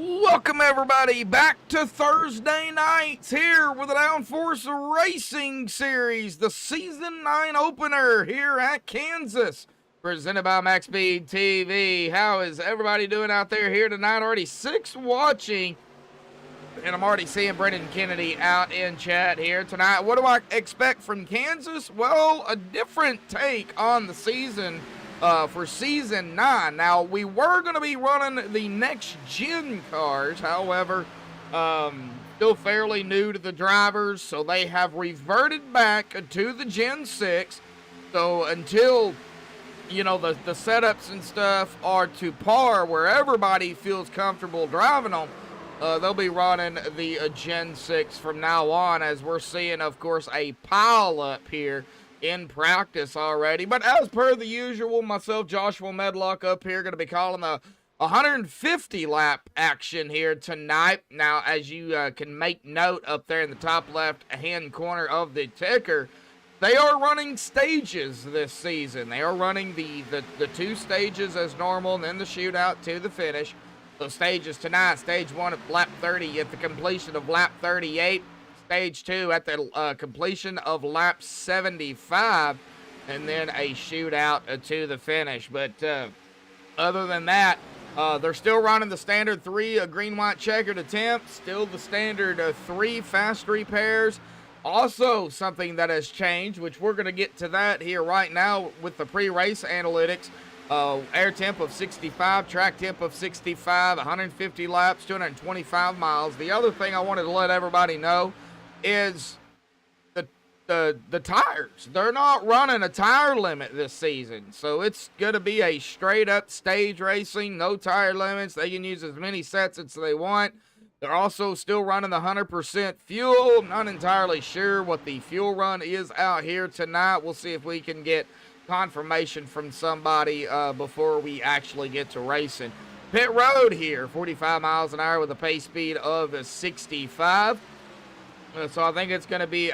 Welcome everybody back to Thursday nights here with the Downforce Racing Series, the Season 9 opener here at Kansas, presented by MaxspeedTV. How is everybody doing out there here tonight? Already 6 watching, and I'm already seeing Brendan Kennedy out in chat here tonight. What do I expect from Kansas? Well, a different take on the season for Season 9. Now, we were going to be running the next-gen cars, however, still fairly new to the drivers, so they have reverted back to the Gen 6. So until, you know, the setups and stuff are to par where everybody feels comfortable driving them, they'll be running the Gen 6 from now on, as we're seeing, of course, a pile up here in practice already. But as per the usual, myself, Joshua Medlock, up here, going to be calling the 150 lap action here tonight. Now, as you can make note up there in the top left hand corner of the ticker, they are running stages this season. They are running the 2 stages as normal, and then the shootout to the finish. The stages tonight: stage 1 at lap 30 at the completion of lap 38. Stage 2 at the completion of lap 75, and then a shootout to the finish. But other than that, they're still running the standard 3 green-white checkered attempts, still the standard 3 fast repairs. Also, something that has changed, which we're going to get to that here right now with the pre-race analytics. Air temp of 65, track temp of 65, 150 laps, 225 miles. The other thing I wanted to let everybody know is the tires. They're not running a tire limit this season, so it's going to be a straight up stage racing, no tire limits. They can use as many sets as they want. They're also still running the 100% fuel. Not entirely sure what the fuel run is out here tonight. We'll see if we can get confirmation from somebody before we actually get to racing. Pit road here, 45 miles an hour with a pace speed of 65. So I think it's going to be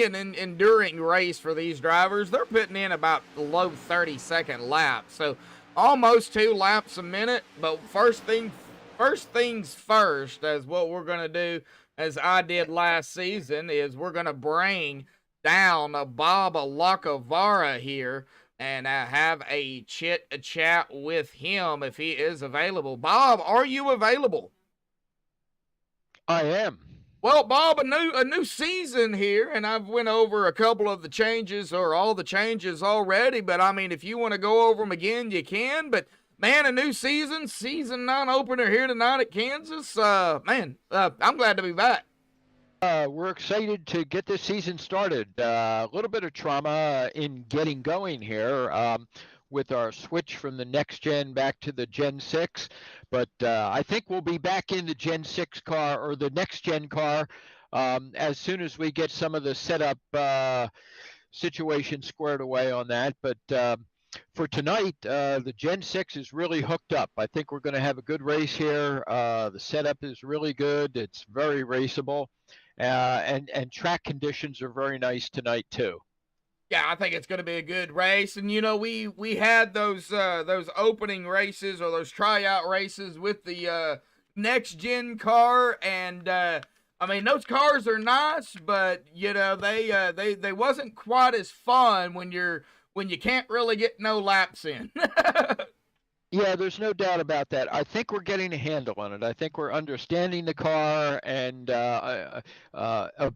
an enduring race for these drivers. They're putting in about low 30-second laps, so almost 2 laps a minute. But first things first, as what we're going to do, as I did last season, is we're going to bring down Bob Lacavara here and have a chat with him if he is available. Bob, are you available? I am. Well, Bob, a new season here, and I've went over a couple of the changes, or all the changes already, but I mean, if you want to go over them again, you can. But man, a new season, Season 9 opener here tonight at Kansas. I'm glad to be back. We're excited to get this season started. A little bit of trauma in getting going here with our switch from the next gen back to the Gen 6. But I think we'll be back in the Gen 6 car, or the next gen car, as soon as we get some of the setup situation squared away on that. But for tonight, the Gen 6 is really hooked up. I think we're going to have a good race here. The setup is really good. It's very raceable. And track conditions are very nice tonight too. Yeah, I think it's going to be a good race. And you know, we had those opening races, or those tryout races with the next gen car, and I mean, those cars are nice, but you know, they wasn't quite as fun when you can't really get no laps in. Yeah, there's no doubt about that. I think we're getting a handle on it. I think we're understanding the car, and a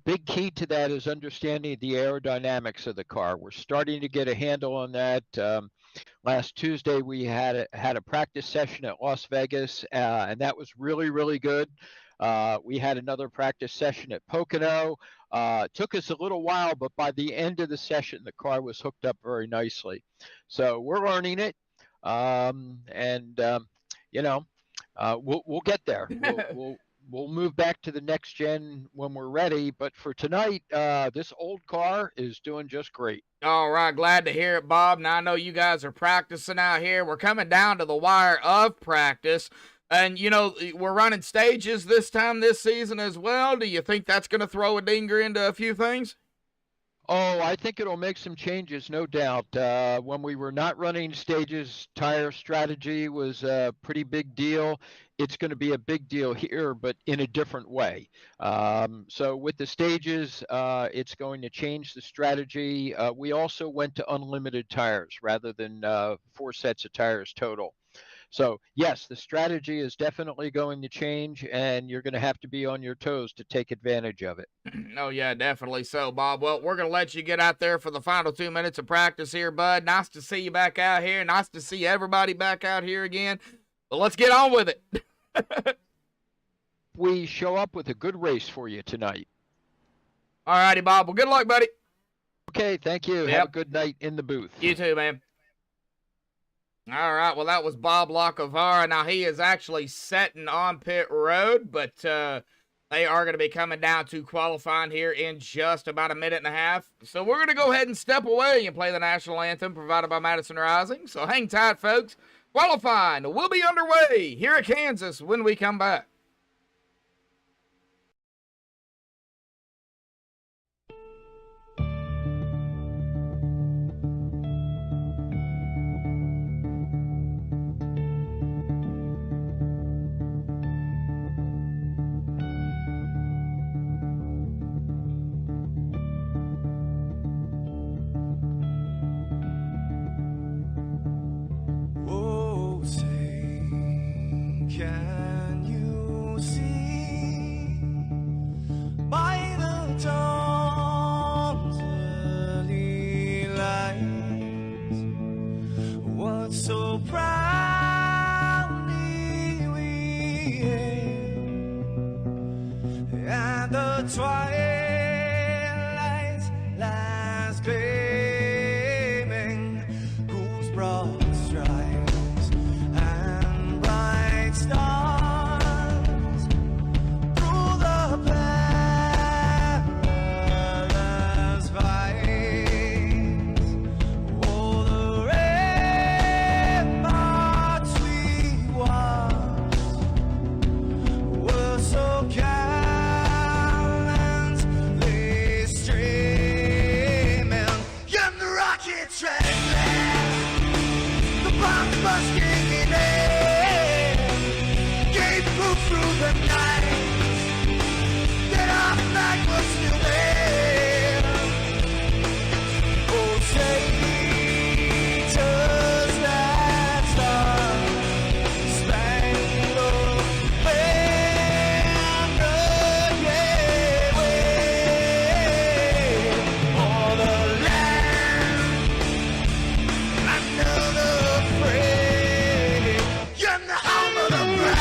big key to that is understanding the aerodynamics of the car. We're starting to get a handle on that. Last Tuesday, we had a practice session at Las Vegas, and that was really, really good. We had another practice session at Pocono. Took us a little while, but by the end of the session, the car was hooked up very nicely. So we're learning it. You know, we'll get there. We'll move back to the next gen when we're ready. But for tonight, this old car is doing just great. All right, glad to hear it, Bob. Now I know you guys are practicing out here. We're coming down to the wire of practice, and you know, we're running stages this season as well. Do you think that's going to throw a dinger into a few things? Oh, I think it'll make some changes, no doubt. When we were not running stages, tire strategy was a pretty big deal. It's going to be a big deal here, but in a different way. So with the stages, it's going to change the strategy. We also went to unlimited tires rather than 4 sets of tires total. So yes, the strategy is definitely going to change, and you're going to have to be on your toes to take advantage of it. Oh, yeah, definitely so, Bob. Well, we're going to let you get out there for the final 2 minutes of practice here, bud. Nice to see you back out here. Nice to see everybody back out here again. But let's get on with it. We show up with a good race for you tonight. All righty, Bob. Well, good luck, buddy. Okay, thank you. Yep. Have a good night in the booth. You too, man. All right, well, that was Bob Lacavara. Now, he is actually setting on pit road, but they are going to be coming down to qualifying here in just about a minute and a half. So we're going to go ahead and step away and play the national anthem provided by Madison Rising. So hang tight, folks. Qualifying will be underway here at Kansas when we come back. Can you see by the dawn's early light what so proudly we hailed at the twilight's last gleaming, whose broad stripes and bright stars through the perilous fights, oh, the ramparts we watched were so gallantly streaming, and the rockets ran the bombs bursting in air gave proof through the night that our flag was still there. Oh, Satan's that star-spangled banner, yeah, wave o'er the land under the praise, you're the home of the brave.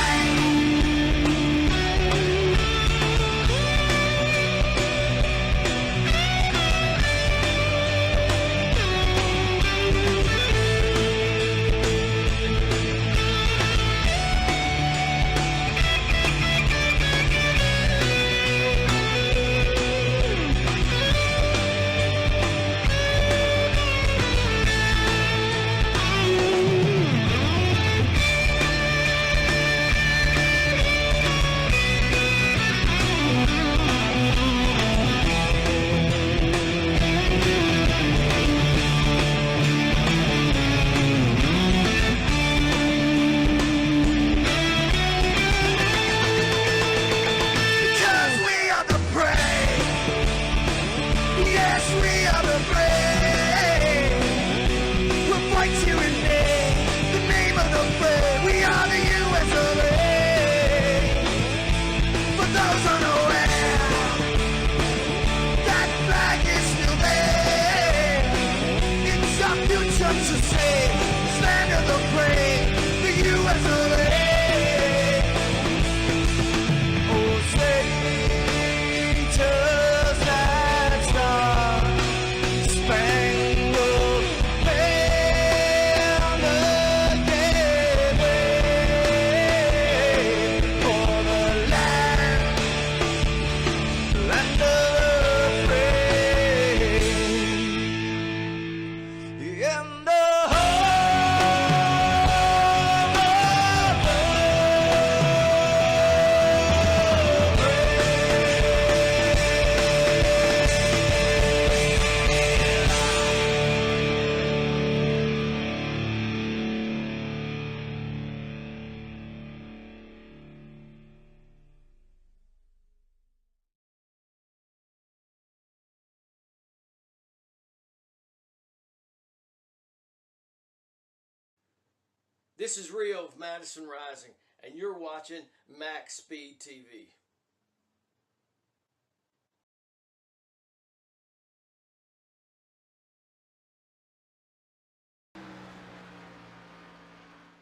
This is Rio of Madison Rising, and you're watching Max Speed TV.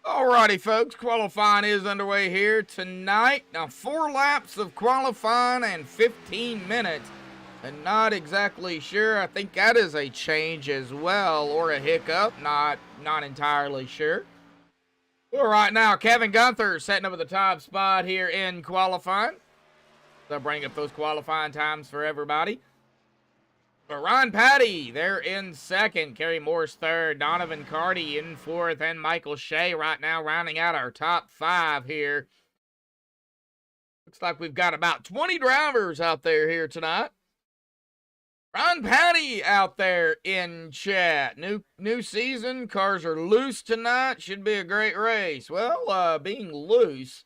Alrighty, folks, qualifying is underway here tonight. Now, 4 laps of qualifying and 15 minutes. And not exactly sure. I think that is a change as well, or a hiccup. Not entirely sure. Well, right now, Kevin Gunther setting up at the top spot here in qualifying. They'll bring up those qualifying times for everybody. But Ron Patty, they're in second. Kerry Morris third. Donovan Carty in fourth. And Michael Shea right now rounding out our top 5 here. Looks like we've got about 20 drivers out there here tonight. Ron Patty out there in chat. New season. Cars are loose tonight. Should be a great race. Well, being loose,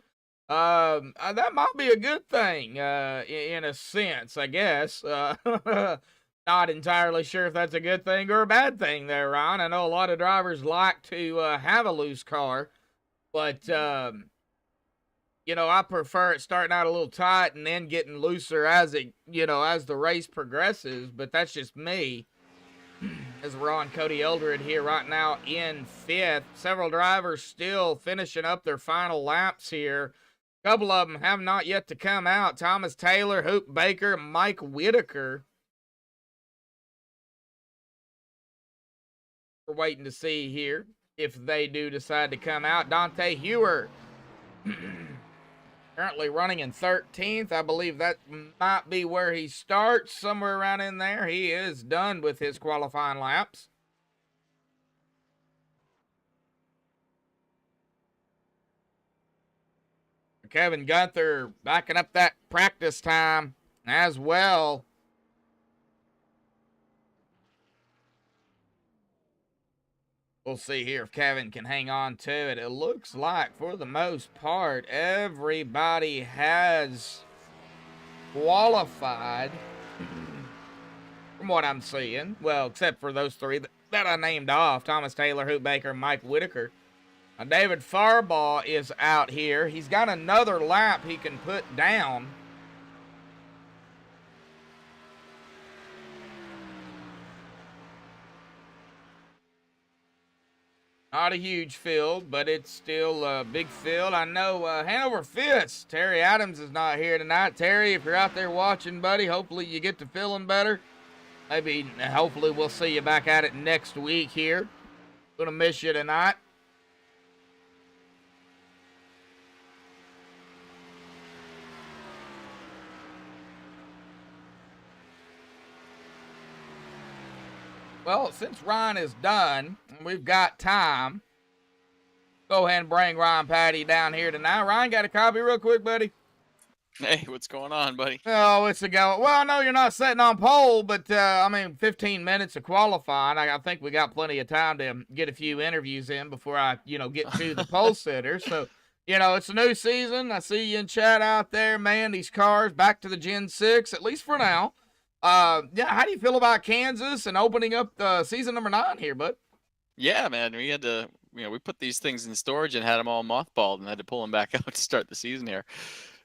that might be a good thing in a sense, I guess. Not entirely sure if that's a good thing or a bad thing there, Ron. I know a lot of drivers like to have a loose car, but you know, I prefer it starting out a little tight and then getting looser as it, you know, as the race progresses. But that's just me. As we're on Cody Eldred here right now in 5th. Several drivers still finishing up their final laps here. A couple of them have not yet to come out. Thomas Taylor, Hoop Baker, Mike Whitaker. We're waiting to see here if they do decide to come out. Dante Hewer currently running in 13th. I believe that might be where he starts, somewhere around in there. He is done with his qualifying laps. Kevin Gunther backing up that practice time as well. We'll see here if Kevin can hang on to it. It looks like, for the most part, everybody has qualified from what I'm seeing. Well, except for those 3 that I named off. Thomas Taylor, Hoop Baker, Mike Whitaker. Now, David Farbaugh is out here. He's got another lap he can put down. Not a huge field, but it's still a big field. I know Hanover Fist, Terry Adams is not here tonight. Terry, if you're out there watching, buddy, hopefully you get to feeling better. Hopefully we'll see you back at it next week here. Gonna miss you tonight. Well, since Ryan is done, and we've got time, go ahead and bring Ryan Patty down here tonight. Ryan, got a copy real quick, buddy? Hey, what's going on, buddy? Oh, it's a go. Well, I know you're not sitting on pole, but, 15 minutes of qualifying. I think we got plenty of time to get a few interviews in before I, get to the pole sitter. So, it's a new season. I see you in chat out there, man. These cars back to the Gen 6, at least for now. How do you feel about Kansas and opening up season number 9 here, bud? Yeah, man, we had to, we put these things in storage and had them all mothballed and had to pull them back out to start the season here.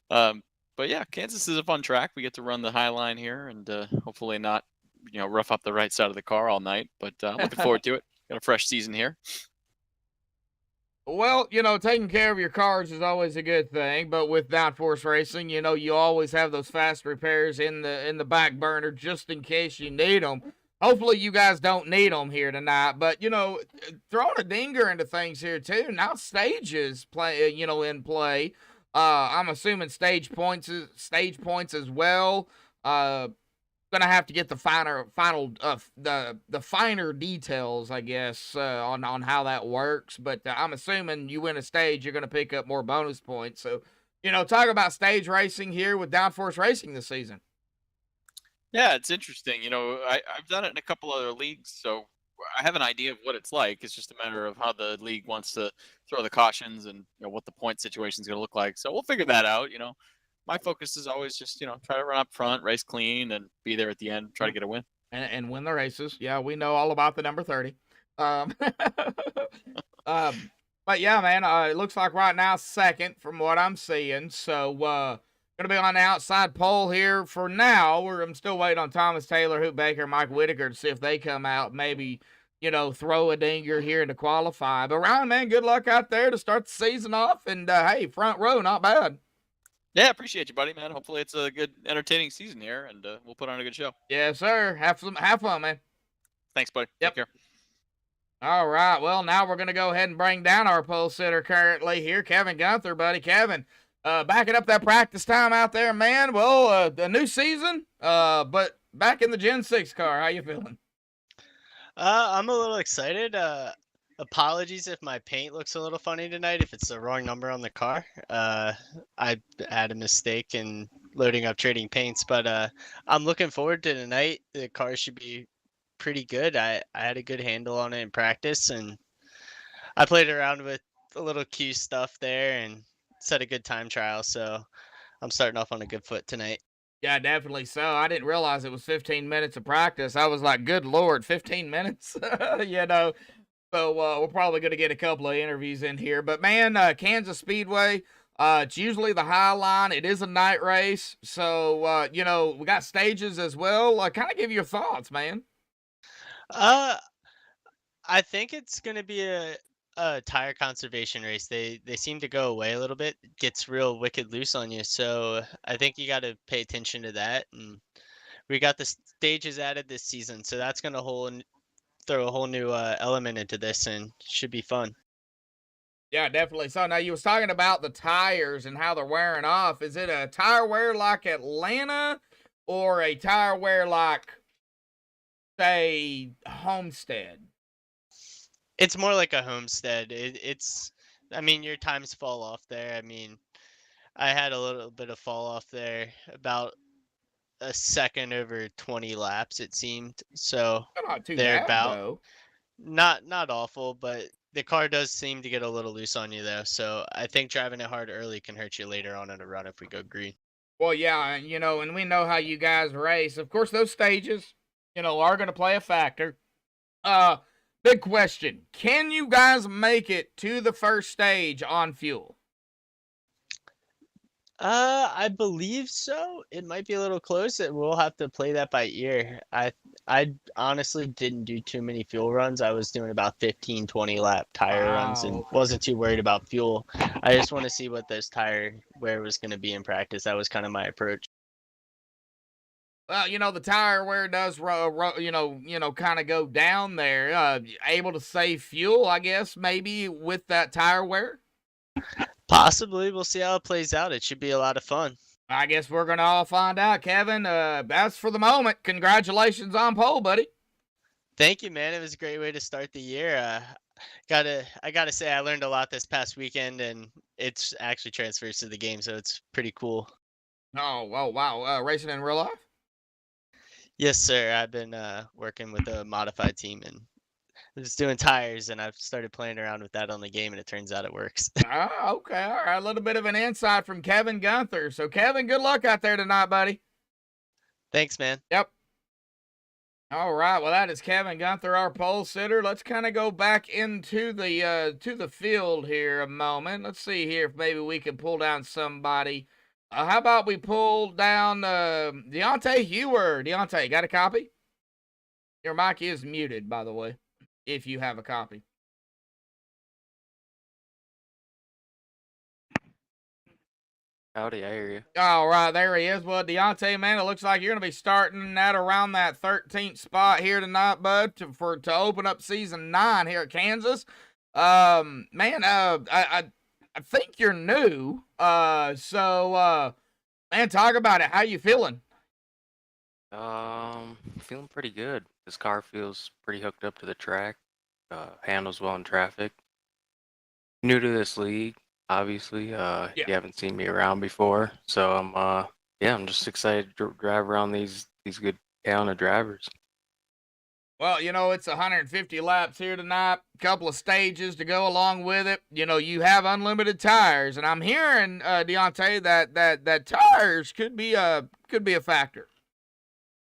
But yeah, Kansas is a fun track. We get to run the high line here and hopefully not, rough up the right side of the car all night. But I'm looking forward to it. Got a fresh season here. Well, taking care of your cars is always a good thing, but with downforce racing, you always have those fast repairs in the back burner just in case you need them. Hopefully you guys don't need them here tonight, but throwing a dinger into things here too. Now stages play, in play. I'm assuming stage points as well. Gonna have to get the finer details, I guess, on how that works. But I'm assuming you win a stage, you're gonna pick up more bonus points. So, talk about stage racing here with downforce racing this season. Yeah, it's interesting. I've done it in a couple other leagues, so I have an idea of what it's like. It's just a matter of how the league wants to throw the cautions and what the point situation is going to look like. So we'll figure that out. My focus is always just try to run up front, race clean, and be there at the end, try to get a win and win the races. Yeah, we know all about the number 30. But yeah, man, it looks like right now second from what I'm seeing. So gonna be on the outside pole here for now. I'm still waiting on Thomas Taylor, Hoot Baker, Mike Whitaker to see if they come out. Maybe throw a dinger here to qualify. But Ryan, man, good luck out there to start the season off. And hey, front row, not bad. Yeah, appreciate you, buddy, man. Hopefully it's a good, entertaining season here, and we'll put on a good show. Yes, sir. Have fun, man. Thanks, buddy. Yep. Take care. All right. Well, now we're going to go ahead and bring down our pole sitter currently here, Kevin Gunther, buddy. Kevin, backing up that practice time out there, man. Well, the new season, but back in the Gen 6 car. How you feeling? I'm a little excited. Apologies if my paint looks a little funny tonight, if it's the wrong number on the car. I had a mistake in loading up trading paints, but I'm looking forward to tonight. The car should be pretty good. I had a good handle on it in practice, and I played around with a little Q stuff there and set a good time trial. So I'm starting off on a good foot tonight. Yeah, definitely so. I didn't realize it was 15 minutes of practice. I was like, good Lord, 15 minutes? So we're probably going to get a couple of interviews in here. But, man, Kansas Speedway, it's usually the high line. It is a night race. So, we got stages as well. Kind of give your thoughts, man. I think it's going to be a tire conservation race. They seem to go away a little bit. It gets real wicked loose on you. So I think you got to pay attention to that. And we got the stages added this season. So that's going to throw a whole new element into this, and should be fun. Yeah, definitely. So now you was talking about the tires and how they're wearing off. Is it a tire wear like Atlanta or a tire wear like, say, Homestead? It's more like a Homestead. I mean, your times fall off there. I mean, I had a little bit of fall off there, about a second over 20 laps, it seemed. So Not too they're bad, about though. not awful, but the car does seem to get a little loose on you though. So I think driving it hard early can hurt you later on in a run if we go green. Well, yeah, and we know how you guys race. Of course, those stages, are going to play a factor. Big question. Can you guys make it to the first stage on fuel? I believe so. It might be a little close. We'll have to play that by ear. I honestly didn't do too many fuel runs. I was doing about 15, 20 lap tire runs and Wow. wasn't too worried about fuel. I just want to see what this tire wear was going to be in practice. That was kind of my approach. Well, the tire wear does, kind of go down there. Able to save fuel, I guess, maybe with that tire wear. Possibly. We'll see how it plays out. It should be a lot of fun. I guess we're going to all find out, Kevin. That's for the moment. Congratulations on pole, buddy. Thank you, man. It was a great way to start the year. I gotta say, I learned a lot this past weekend, and it's actually transfers to the game, so it's pretty cool. Oh, wow. Racing in real life? Yes, sir. I've been working with a modified team and just doing tires, and I've started playing around with that on the game, and it turns out it works. Ah, okay. All right. A little bit of an insight from Kevin Gunther. So, Kevin, good luck out there tonight, buddy. Thanks, man. Yep. All right. Well, that is Kevin Gunther, our pole sitter. Let's kind of go back into the field here a moment. Let's see here if maybe we can pull down somebody. How about we pull down Deontay Hewer? Deontay, got a copy? Your mic is muted, by the way, if you have a copy. Howdy, I hear you. All right, there he is. Well, Deontay, man, it looks like you're going to be starting at around that 13th spot here tonight, bud, to open up season 9 here at Kansas. Man, I think you're new. So, man, talk about it. How you feeling? Feeling pretty good. This car feels pretty hooked up to the track. Handles well in traffic. New to this league, obviously. You haven't seen me around before, so I'm just excited to drive around these good talented drivers. Well, it's 150 laps here tonight, a couple of stages to go along with it. You have unlimited tires, and I'm hearing, Deontay, that tires could be a factor.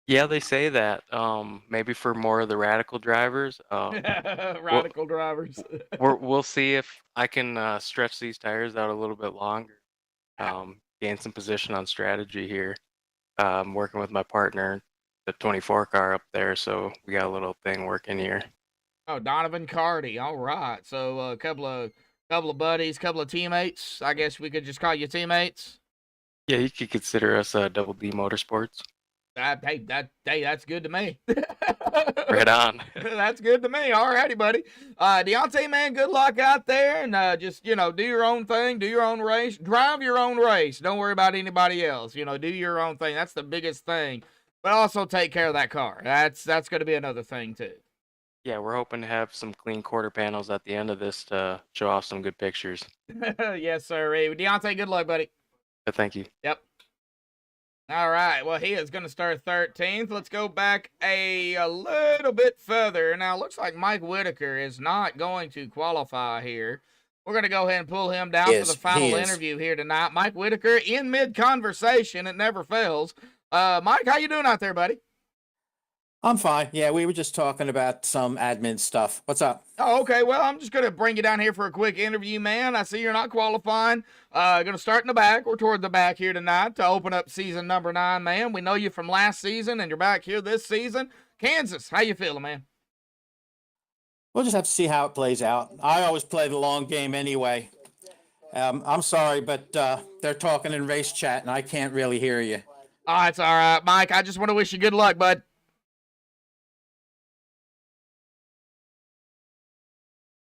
Yeah, they say that. Maybe for more of the radical drivers. Radical drivers. We'll see if I can stretch these tires out a little bit longer, gain some position on strategy here. I'm working with my partner, the 24 car up there, so we got a little thing working here. Oh, Donovan Carty. All right. So a couple of buddies, couple of teammates. I guess we could just call you teammates. Yeah, you could consider us Double D Motorsports. That's good to me. Right on. That's good to me. All righty, buddy. Deontay, man, good luck out there, and just do your own thing, do your own race, drive your own race. Don't worry about anybody else. Do your own thing. That's the biggest thing. But also take care of that car. That's going to be another thing too. Yeah, we're hoping to have some clean quarter panels at the end of this to show off some good pictures. Yes, sir. Hey, Deontay, good luck, buddy. Thank you. Yep. All right. Well, he is going to start 13th. Let's go back a little bit further. Now, looks like Mike Whitaker is not going to qualify here. We're going to go ahead and pull him down for the final interview here tonight. Mike Whitaker in mid-conversation. It never fails. Mike, how you doing out there, buddy? I'm fine. Yeah, we were just talking about some admin stuff. What's up? Oh, okay. Well, I'm just going to bring you down here for a quick interview, man. I see you're not qualifying. Going to start in the back. We're toward the back here tonight to open up season number 9, man. We know you from last season, and you're back here this season. Kansas, how you feeling, man? We'll just have to see how it plays out. I always play the long game anyway. I'm sorry, but they're talking in race chat, and I can't really hear you. Oh, it's all right, Mike. I just want to wish you good luck, bud.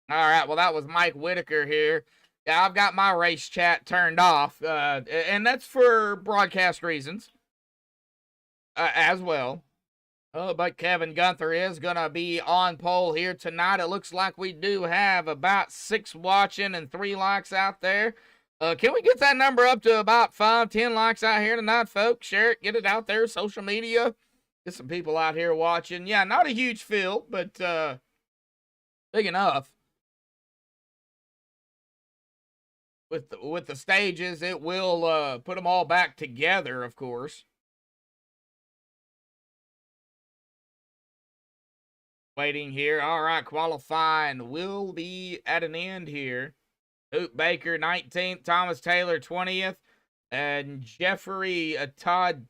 All right, well, that was Mike Whitaker here. Yeah, I've got my race chat turned off, and that's for broadcast reasons as well. But Kevin Gunther is going to be on pole here tonight. It looks like we do have about 6 watching and 3 likes out there. Can we get that number up to about 5, 10 likes out here tonight, folks? Share it, get it out there, social media. Get some people out here watching. Yeah, not a huge field, but big enough. With the stages, it will put them all back together, of course. Waiting here. All right, qualifying will be at an end here. Hoot Baker, 19th. Thomas Taylor, 20th. And Jeffrey Todd,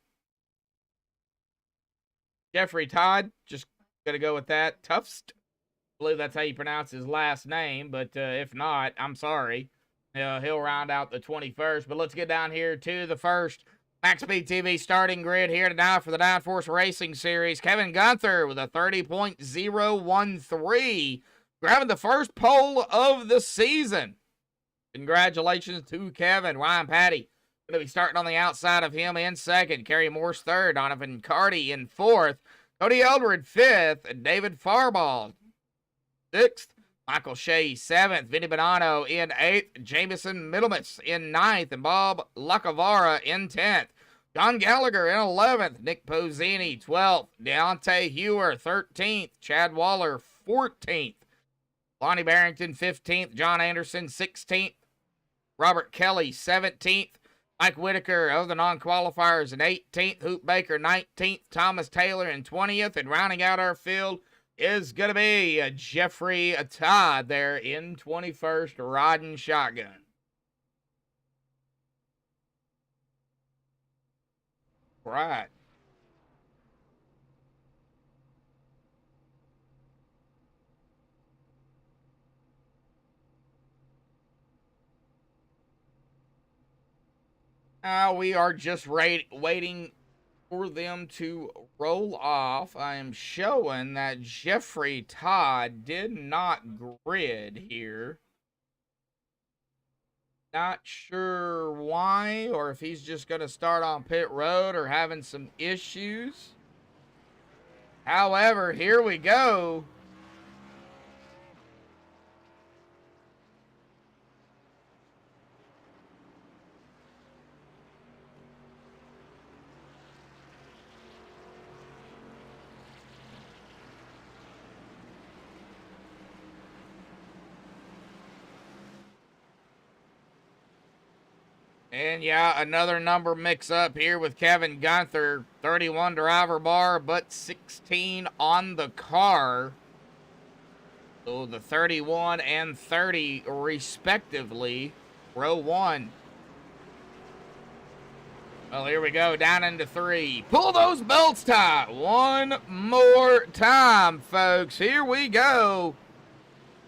just going to go with that. Tufst. I believe that's how you pronounce his last name, but if not, I'm sorry. He'll round out the 21st. But let's get down here to the first MaxspeedTV starting grid here tonight for the Downforce Racing Series. Kevin Gunther with a 30.013, grabbing the first pole of the season. Congratulations to Kevin. Ryan Patty going to be starting on the outside of him in second. Kerry Morse third. Donovan Carty in fourth. Cody Eldred fifth. And David Farball sixth. Michael Shea, 7th. Vinny Bonanno in 8th. Jamison Middlemas in 9th. And Bob Lacavara in 10th. John Gallagher in 11th. Nick Pozzini, 12th. Deontay Hewer, 13th. Chad Waller, 14th. Lonnie Barrington, 15th. John Anderson, 16th. Robert Kelly, 17th. Mike Whitaker of the non-qualifiers in 18th. Hoot Baker, 19th. Thomas Taylor in 20th. And rounding out our field is going to be Jeffrey Todd there in 21st, riding shotgun. Right. Now we are just waiting for them to roll off. I am showing that Jeffrey Todd did not grid here. Not sure why, or if he's just going to start on pit road or having some issues. However, here we go. And yeah, another number mix up here with Kevin Gunther. 31 driver bar, but 16 on the car. So the 31 and 30 respectively, row 1. Well, here we go, down into 3. Pull those belts tight. One more time, folks. Here we go.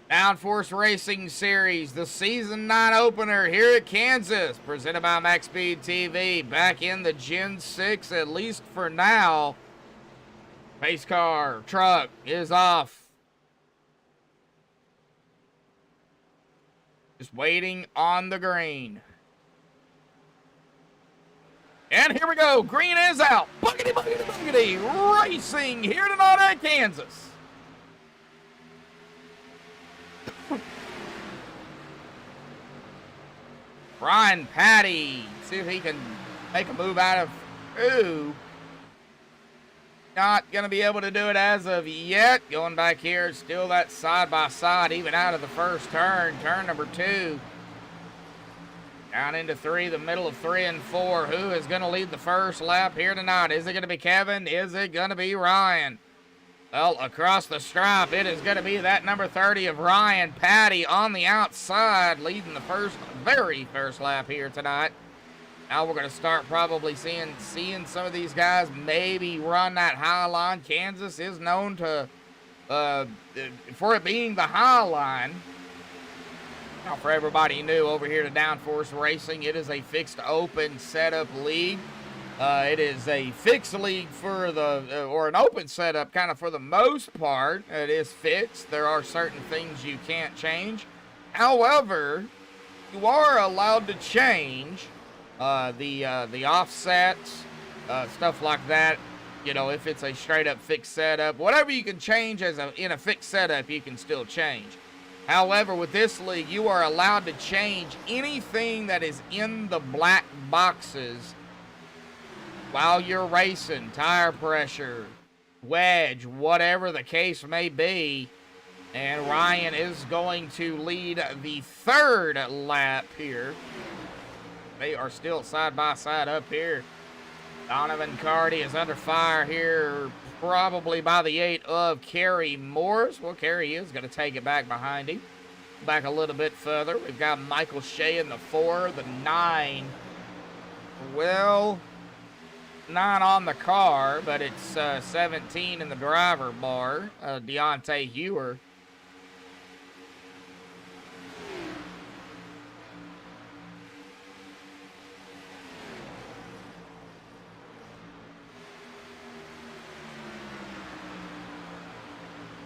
Downforce Racing Series, the Season 9 opener here at Kansas, presented by MaxspeedTV. Back in the Gen 6, at least for now. Pace car, truck is off. Just waiting on the green. And here we go. Green is out. Buggity, buggity, buggity. Racing here tonight at Kansas. Ryan Patty. See if he can make a move out of. Ooh. Not going to be able to do it as of yet. Going back here, still that side-by-side, even out of the first turn. Turn number 2. Down into 3, the middle of 3 and 4. Who is going to lead the first lap here tonight? Is it going to be Kevin? Is it going to be Ryan? Well, across the stripe, it is going to be that number 30 of Ryan Patty on the outside, leading the very first lap here tonight. Now we're going to start probably seeing some of these guys maybe run that high line. Kansas is known to, for it being the high line. Now, for everybody new over here to Downforce Racing, it is a fixed open setup league. It is a fixed league for the, or an open setup kind of for the most part. It is fixed. There are certain things you can't change. However, you are allowed to change the offsets, stuff like that. You know, if it's a straight up fixed setup, whatever you can change in a fixed setup, you can still change. However, with this league, you are allowed to change anything that is in the black boxes while you're racing. Tire pressure, wedge, whatever the case may be. And Ryan is going to lead the third lap here. They are still side by side up here. Donovan Carty is under fire here, probably by the 8 of Kerry Morris. Well, Kerry is going to take it back behind him. Back a little bit further. We've got Michael Shea in the 4, the 9. Well, 9 on the car, but it's 17 in the driver bar. Deontay Hewer.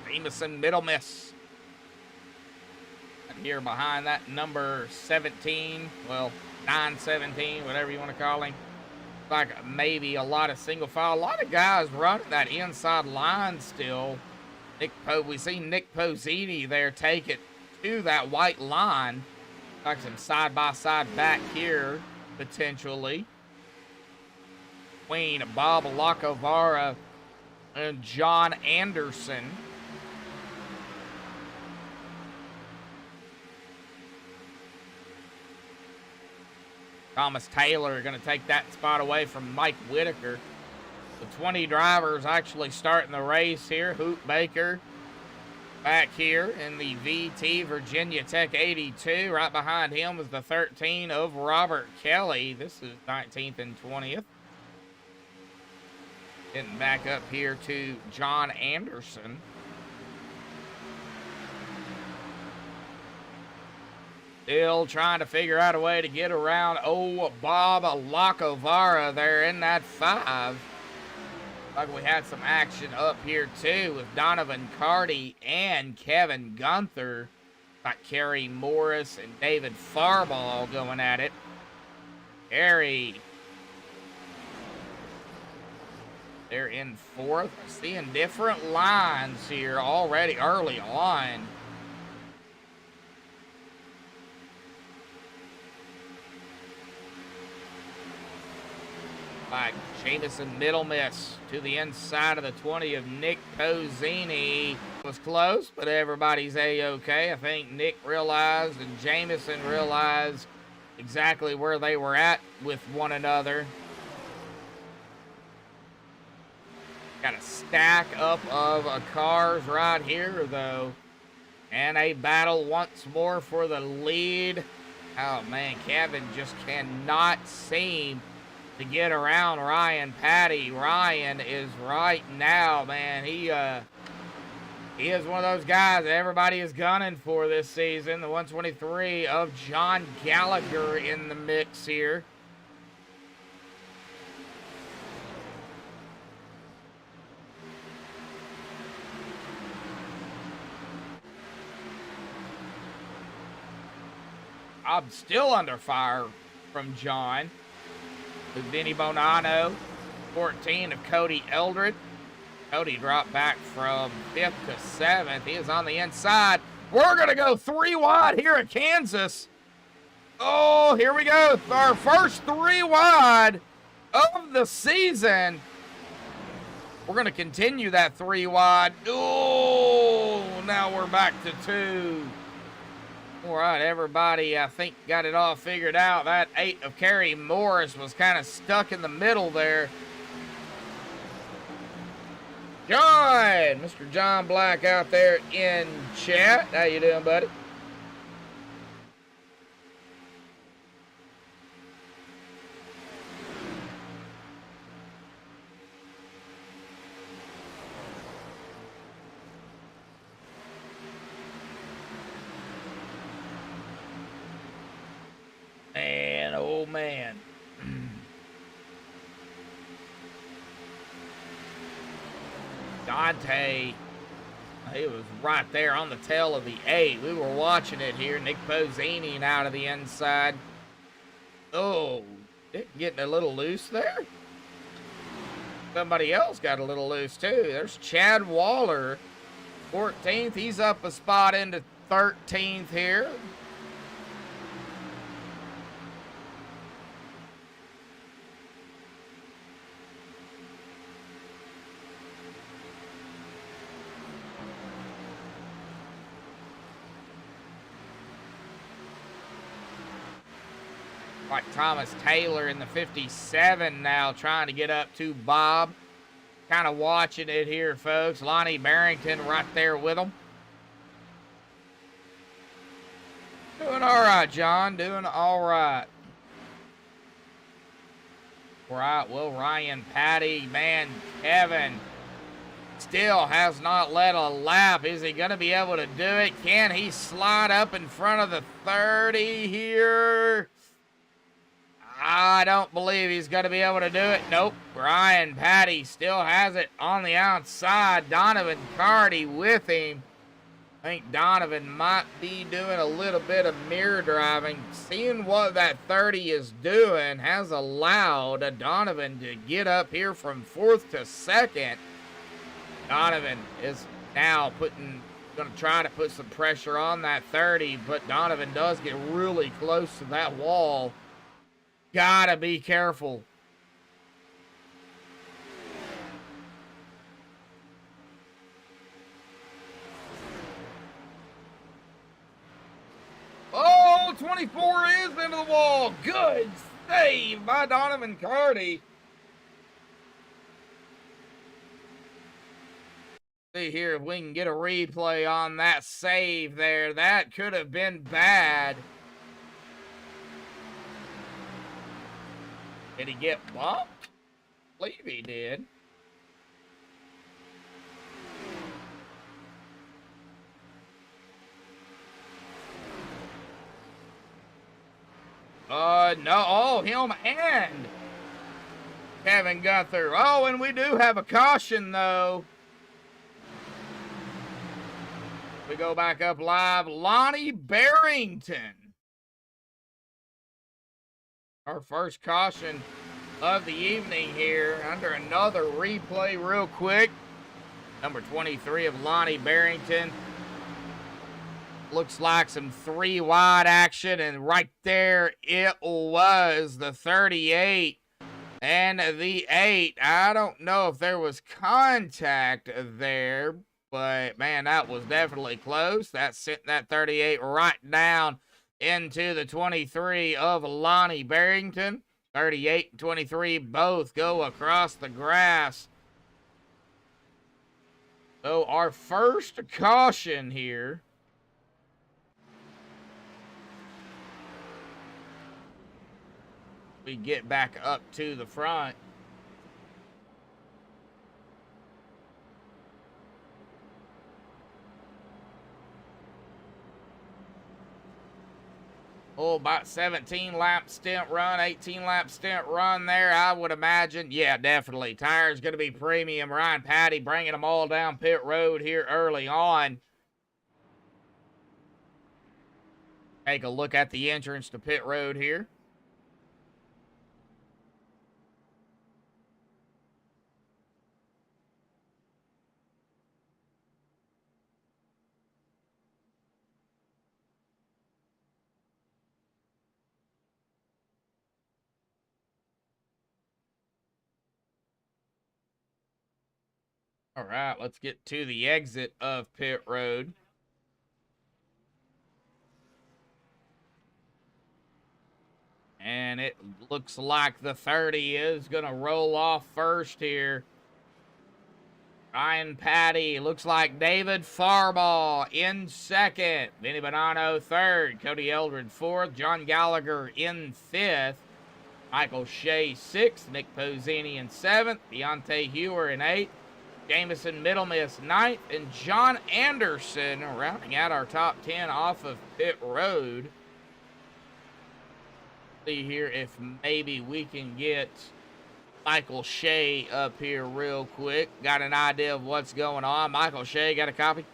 Jameson Middle Miss. And here behind that number 17, well, 917, whatever you want to call him. Like maybe a lot of single file. A lot of guys running that inside line still. We see Nick Pozzini there take it to that white line. Like some side-by-side back here, potentially. Between Bob Lacovara and John Anderson. Thomas Taylor going to take that spot away from Mike Whitaker. The 20 drivers actually starting the race here. Hoot Baker back here in the VT Virginia Tech 82. Right behind him was the 13 of Robert Kelly. This is 19th and 20th. Getting back up here to John Anderson. Still trying to figure out a way to get around Bob Lacovara there in that 5. Like we had some action up here too with Donovan Carty and Kevin Gunther. Got Kerry Morris and David Farball going at it. Kerry. They're in 4th. Seeing different lines here already early on. By Jameson Middle Miss to the inside of the 20 of Nick Pozzini. Was close, but everybody's A-okay. I think Nick realized and Jameson realized exactly where they were at with one another. Got a stack up of cars right here, though. And a battle once more for the lead. Oh, man, Kevin just cannot seem to get around Ryan Patty. Ryan is right now, man. He is one of those guys that everybody is gunning for this season. The 123 of John Gallagher in the mix here. I'm still under fire from John. With Vinny Bonanno, 14 of Cody Eldred. Cody dropped back from 5th to 7th. He is on the inside. We're going to go 3 wide here at Kansas. Oh, here we go. Our first 3 wide of the season. We're going to continue that 3 wide. Oh, now we're back to 2. All right, everybody, I think, got it all figured out. That 8 of Kerry Morris was kind of stuck in the middle there. John, Mr. John Black out there in chat. How you doing, buddy? Man, oh man. Dante, he was right there on the tail of the 8. We were watching it here. Nick Pozzini out of the inside. Oh, getting a little loose there. Somebody else got a little loose too. There's Chad Waller, 14th. He's up a spot into 13th here. Like Thomas Taylor in the 57 now, trying to get up to Bob. Kind of watching it here, folks. Lonnie Barrington right there with him. Doing all right, John. Doing all right. All right, well, Ryan Patty, man, Kevin still has not led a lap. Is he going to be able to do it? Can he slide up in front of the 30 here? I don't believe he's going to be able to do it. Nope. Ryan Patty still has it on the outside. Donovan Carty with him. I think Donovan might be doing a little bit of mirror driving. Seeing what that 30 is doing has allowed Donovan to get up here from 4th to 2nd. Donovan is now going to try to put some pressure on that 30, but Donovan does get really close to that wall. Gotta be careful. Oh, 24 is into the wall. Good save by Donovan Carty. See here if we can get a replay on that save there. That could have been bad. Did he get bumped? I believe he did. No. Oh, him and Kevin Gunther. Oh, and we do have a caution, though. We go back up live. Lonnie Barrington. Our first caution of the evening here. Under another replay real quick. Number 23 of Lonnie Barrington. Looks like some 3 wide action, and right there it was, the 38 and the 8. I don't know if there was contact there, but man, that was definitely close. That sent that 38 right down into the 23 of Lonnie Barrington. 38 and 23 both go across the grass. So our first caution here We get back up to the front. Oh, about 17 lap stint run, 18 lap stint run there, I would imagine. Yeah, definitely. Tires going to be premium. Ryan Patty bringing them all down pit road here early on. Take a look at the entrance to pit road here. All right, let's get to the exit of pit road. And it looks like the 30 is going to roll off first here. Ryan Patty, looks like David Farbaugh in second. Vinny Bonanno third. Cody Eldred fourth. John Gallagher in fifth. Michael Shea sixth. Nick Pozzini in seventh. Deontay Hewer in eighth. Jamison Middlemiss ninth. And John Anderson rounding out our top 10 off of pit road. See here if maybe we can get Michael Shea up here real quick. Got an idea of what's going on. Michael Shea, got a copy?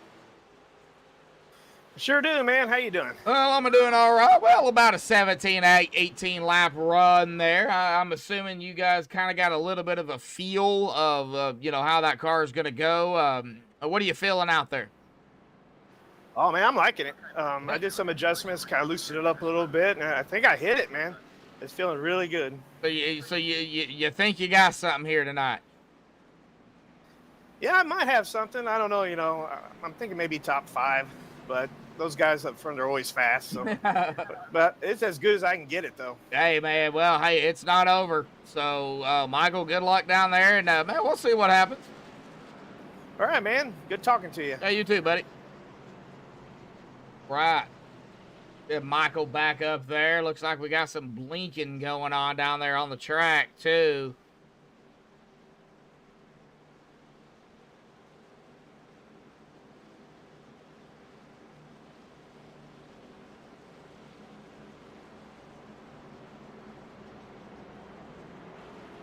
Sure do, man. How you doing? Well, I'm doing all right. Well, about a 17, 18 lap run there. I'm assuming you guys kind of got a little bit of a feel of, you know, how that car is going to go. What are you feeling out there? Oh, man, I'm liking it. I did some adjustments, kind of loosened it up a little bit, and I think I hit it, man. It's feeling really good. So you think you got something here tonight? Yeah, I might have something. I don't know, you know. I'm thinking maybe top 5, but those guys up front are always fast. So, but it's as good as I can get it, though. Hey, man. Well, hey, it's not over. So, Michael, good luck down there, and man, we'll see what happens. All right, man. Good talking to you. Hey, you too, buddy. Right. Get Michael back up there. Looks like we got some blinking going on down there on the track, too.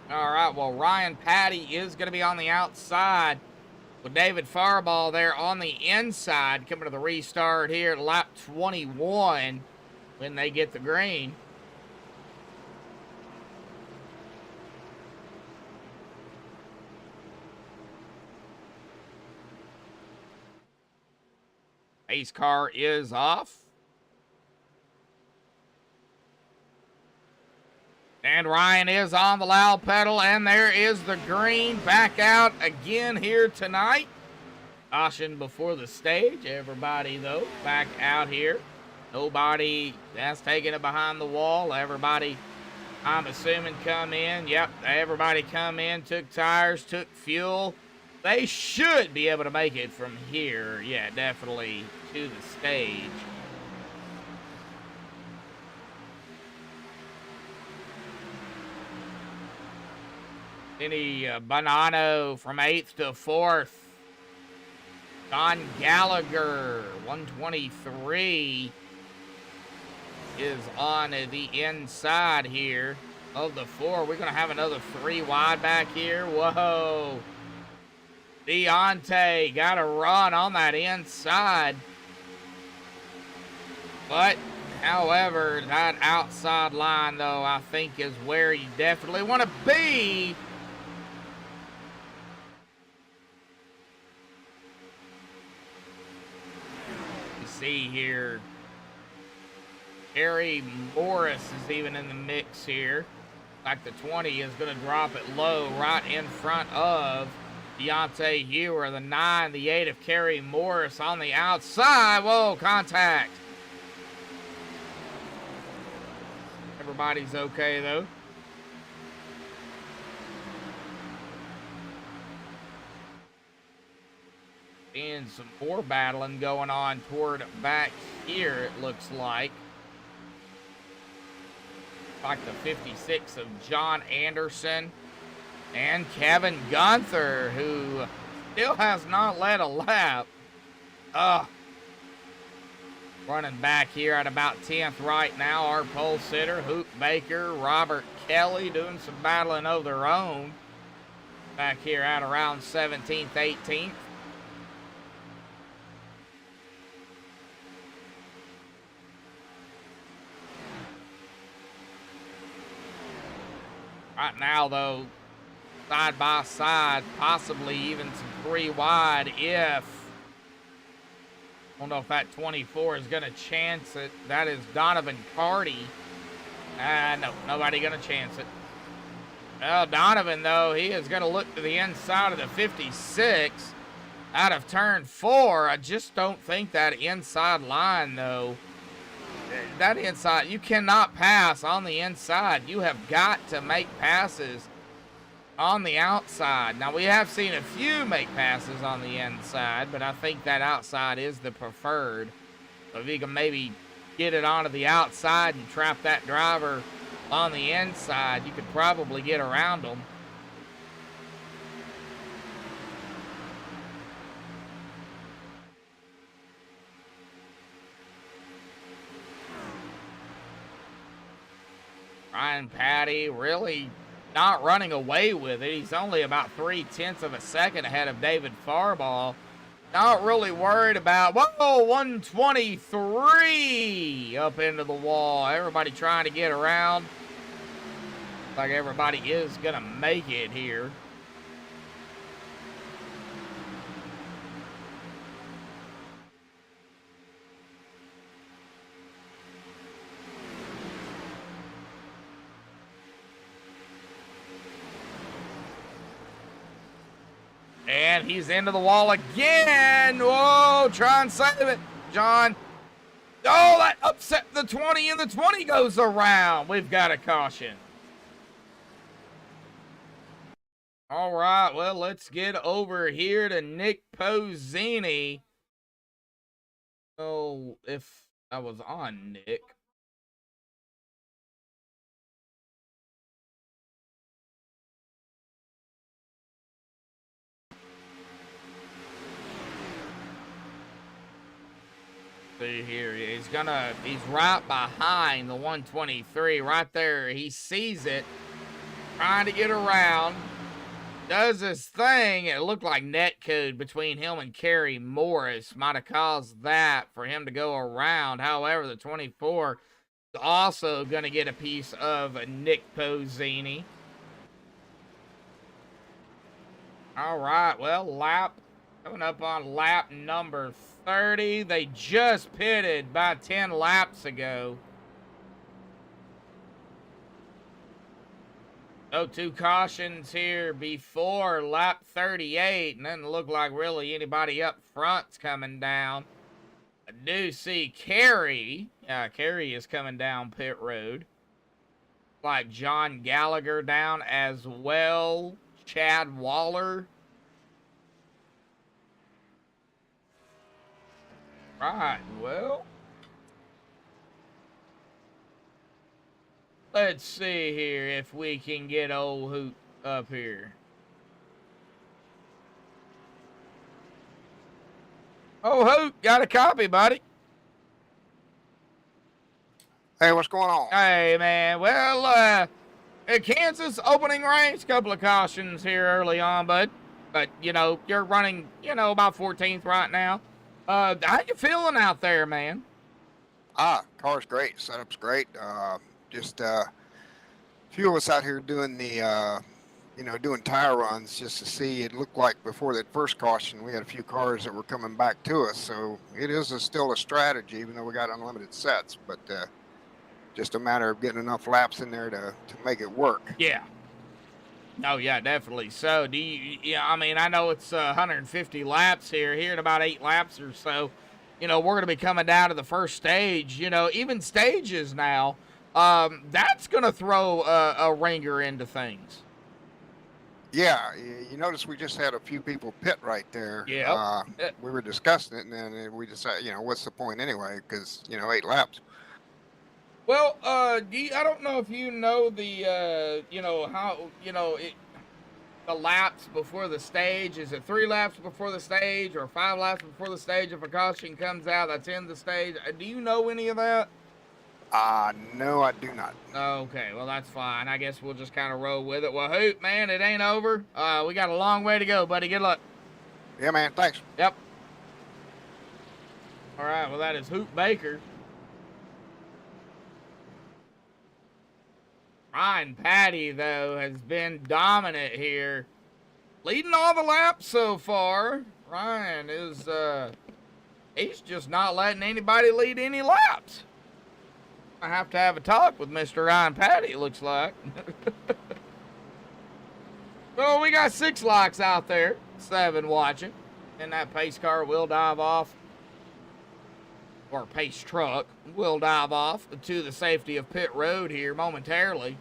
All right, well, Ryan Patty is going to be on the outside with David Farbaugh there on the inside, coming to the restart here at lap 21 when they get the green. Pace car is off. And Ryan is on the loud pedal, and there is the green back out again here tonight. Caution before the stage. Everybody, though, back out here. Nobody that's taking it behind the wall. Everybody, I'm assuming, come in. Yep, everybody come in, took tires, took fuel. They should be able to make it from here. Yeah, definitely to the stage. Vinny Bonanno from 8th to 4th. John Gallagher, 123, is on the inside here of the 4. We're going to have another 3 wide back here. Whoa. Deontay got a run on that inside. But, however, that outside line, though, I think is where you definitely want to be. See here, Harry Morris is even in the mix here. Like the 20 is going to drop it low right in front of Deontay Hewer. The 9, the 8 of Kerry Morris on the outside. Whoa, contact. Everybody's okay, though. And some more battling going on toward back here, it looks like. like the 56 of John Anderson and Kevin Gunther, who still has not led a lap. Running back here at about 10th right now, our pole sitter, Hoop Baker, Robert Kelly doing some battling of their own. Back here at around 17th, 18th. Right now, though, side by side, possibly even some 3 wide if, I don't know if that 24 is going to chance it. That is Donovan Carty. No, nobody going to chance it. Well, Donovan, though, he is going to look to the inside of the 56 out of turn 4. I just don't think that inside line, though, that inside, you cannot pass on the inside. You have got to make passes on the outside. Now, we have seen a few make passes on the inside, but I think that outside is the preferred. So if you can maybe get it onto the outside and trap that driver on the inside, you could probably get around them. Ryan Patty really not running away with it. He's only about 0.3 of a second ahead of David Farball. Not really worried about, whoa, 123 up into the wall. Everybody trying to get around. Looks like everybody is going to make it here. And he's into the wall again. Whoa, try and save it, John. Oh, that upset the 20, and the 20 goes around. We've got a caution. All right, well, let's get over here to Nick Pozzini. Oh, if I was on Nick. See here, he's right behind the 123 right there. He sees it, trying to get around, does his thing. It looked like net code between him and Kerry Morris might have caused that for him to go around. However, the 24 is also going to get a piece of Nick Pozzini. All right, well, coming up on lap number 30. They just pitted about 10 laps ago. So 2 cautions here before lap 38. And doesn't look like really anybody up front's coming down. I do see Kerry. Kerry is coming down pit road. Like John Gallagher down as well. Chad Waller. Right, well, let's see here if we can get old Hoot up here. Oh, Hoot, got a copy, buddy. Hey, what's going on? Hey, man, well, at Kansas opening race, couple of cautions here early on, bud. But, you know, you're running, about 14th right now. How you feeling out there, man? Car's great. Setup's great. Just a few of us out here doing the, doing tire runs just to see. It looked like before that first caution, we had a few cars that were coming back to us. So it is still a strategy, even though we got unlimited sets. But just a matter of getting enough laps in there to make it work. Yeah. Oh, yeah, definitely. So, I know it's 150 laps here in about 8 laps or so. We're going to be coming down to the first stage. Even stages now, that's going to throw a ringer into things. Yeah, you notice we just had a few people pit right there. Yeah. We were discussing it, and then we decided, what's the point anyway? Because, 8 laps. Well, I don't know if you know the, how, the laps before the stage. Is it 3 laps before the stage or 5 laps before the stage? If a caution comes out, that's in the stage. Do you know any of that? No, I do not. Okay, well, that's fine. I guess we'll just kind of roll with it. Well, Hoot, man, it ain't over. We got a long way to go, buddy. Good luck. Yeah, man. Thanks. Yep. All right, well, that is Hoot Baker. Ryan Patty, though, has been dominant here. Leading all the laps so far. Ryan is, he's just not letting anybody lead any laps. I have to have a talk with Mr. Ryan Patty, it looks like. Well, we got 6 likes out there, 7 watching. And that pace car will dive off, or pace truck will dive off to the safety of pit road here momentarily.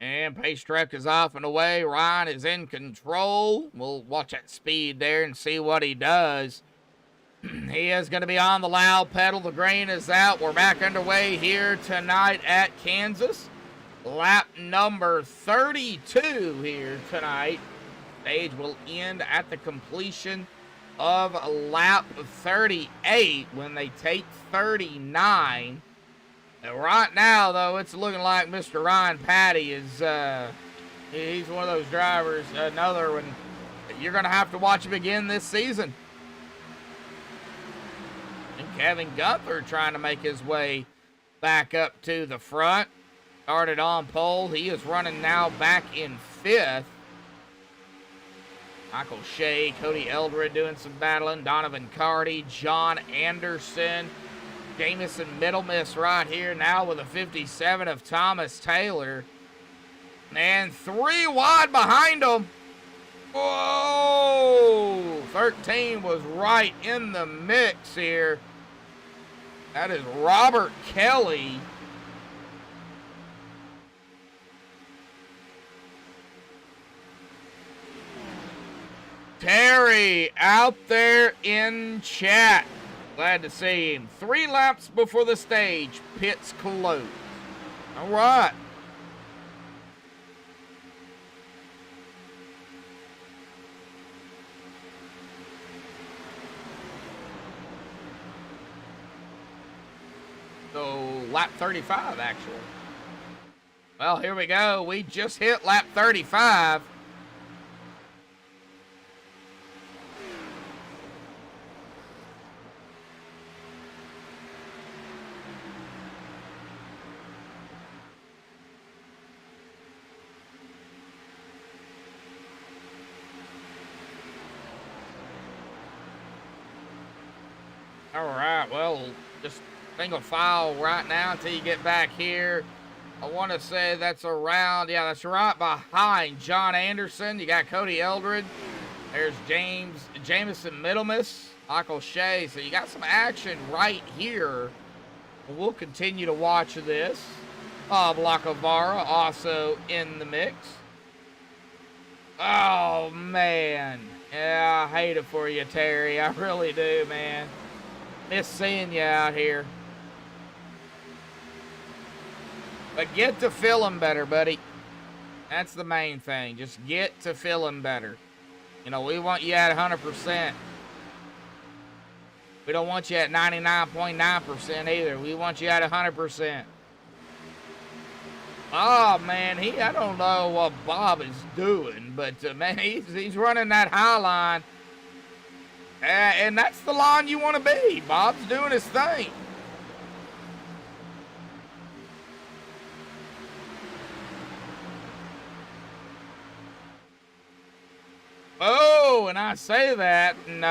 And pace truck is off and away. Ryan is in control. We'll watch that speed there and see what he does. He is going to be on the loud pedal. The green is out. We're back underway here tonight at Kansas. Lap number 32 here tonight. Stage will end at the completion of lap 38 when they take 39. And right now, though, it's looking like Mr. Ryan Patty is, he's one of those drivers, another one, you're going to have to watch him again this season. And Kevin Gunther trying to make his way back up to the front. Started on pole. He is running now back in 5th. Michael Shea, Cody Eldred doing some battling. Donovan Carty, John Anderson. Jamison Middlemiss right here now with a 57 of Thomas Taylor. And 3 wide behind him. Whoa! 13 was right in the mix here. That is Robert Kelly. Terry out there in chat. Glad to see him. 3 laps before the stage. Pits closed. All right. So, lap 35, actually. Well, here we go. We just hit lap 35. All right, well, just single file right now until you get back here. I want to say that's around, yeah, that's right behind John Anderson. You got Cody Eldred. There's Jamison Middlemiss, Michael Shea. So you got some action right here. We'll continue to watch this. Bob Lacavara also in the mix. Oh, man. Yeah, I hate it for you, Terry. I really do, man. Miss seeing you out here. But get to feeling better, buddy. That's the main thing. Just get to feeling better. You know, we want you at 100%. We don't want you at 99.9% either. We want you at 100%. Oh, man, I don't know what Bob is doing, but, man, he's running that high line. And that's the line you want to be. Bob's doing his thing. Oh, and I say that, and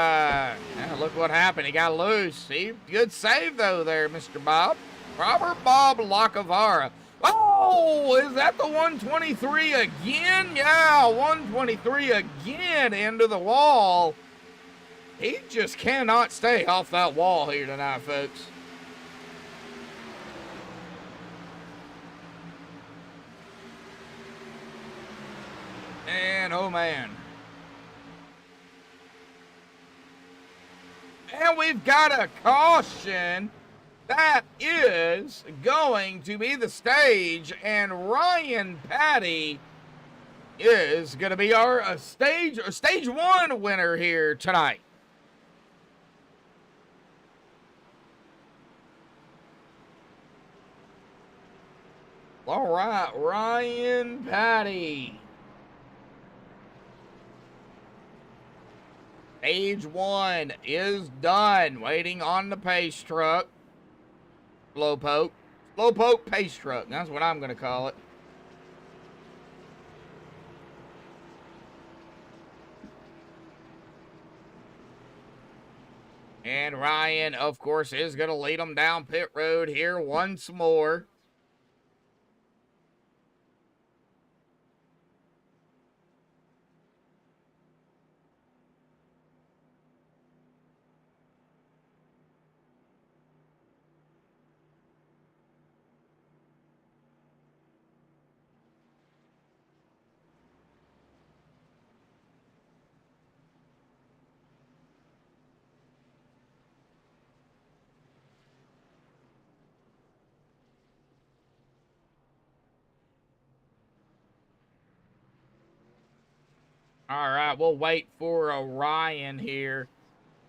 look what happened. He got loose. Good save, though, there, Mr. Bob. Robert Bob Lacavara. Oh, is that the 123 again? Yeah, 123 again into the wall. He just cannot stay off that wall here tonight, folks. And, oh, man. And we've got a caution. That is going to be the stage, and Ryan Patty is going to be our stage 1 winner here tonight. All right, Ryan Patty. Stage 1 is done. Waiting on the pace truck. Slowpoke pace truck. That's what I'm going to call it. And Ryan, of course, is going to lead them down pit road here once more. All right, we'll wait for Ryan here.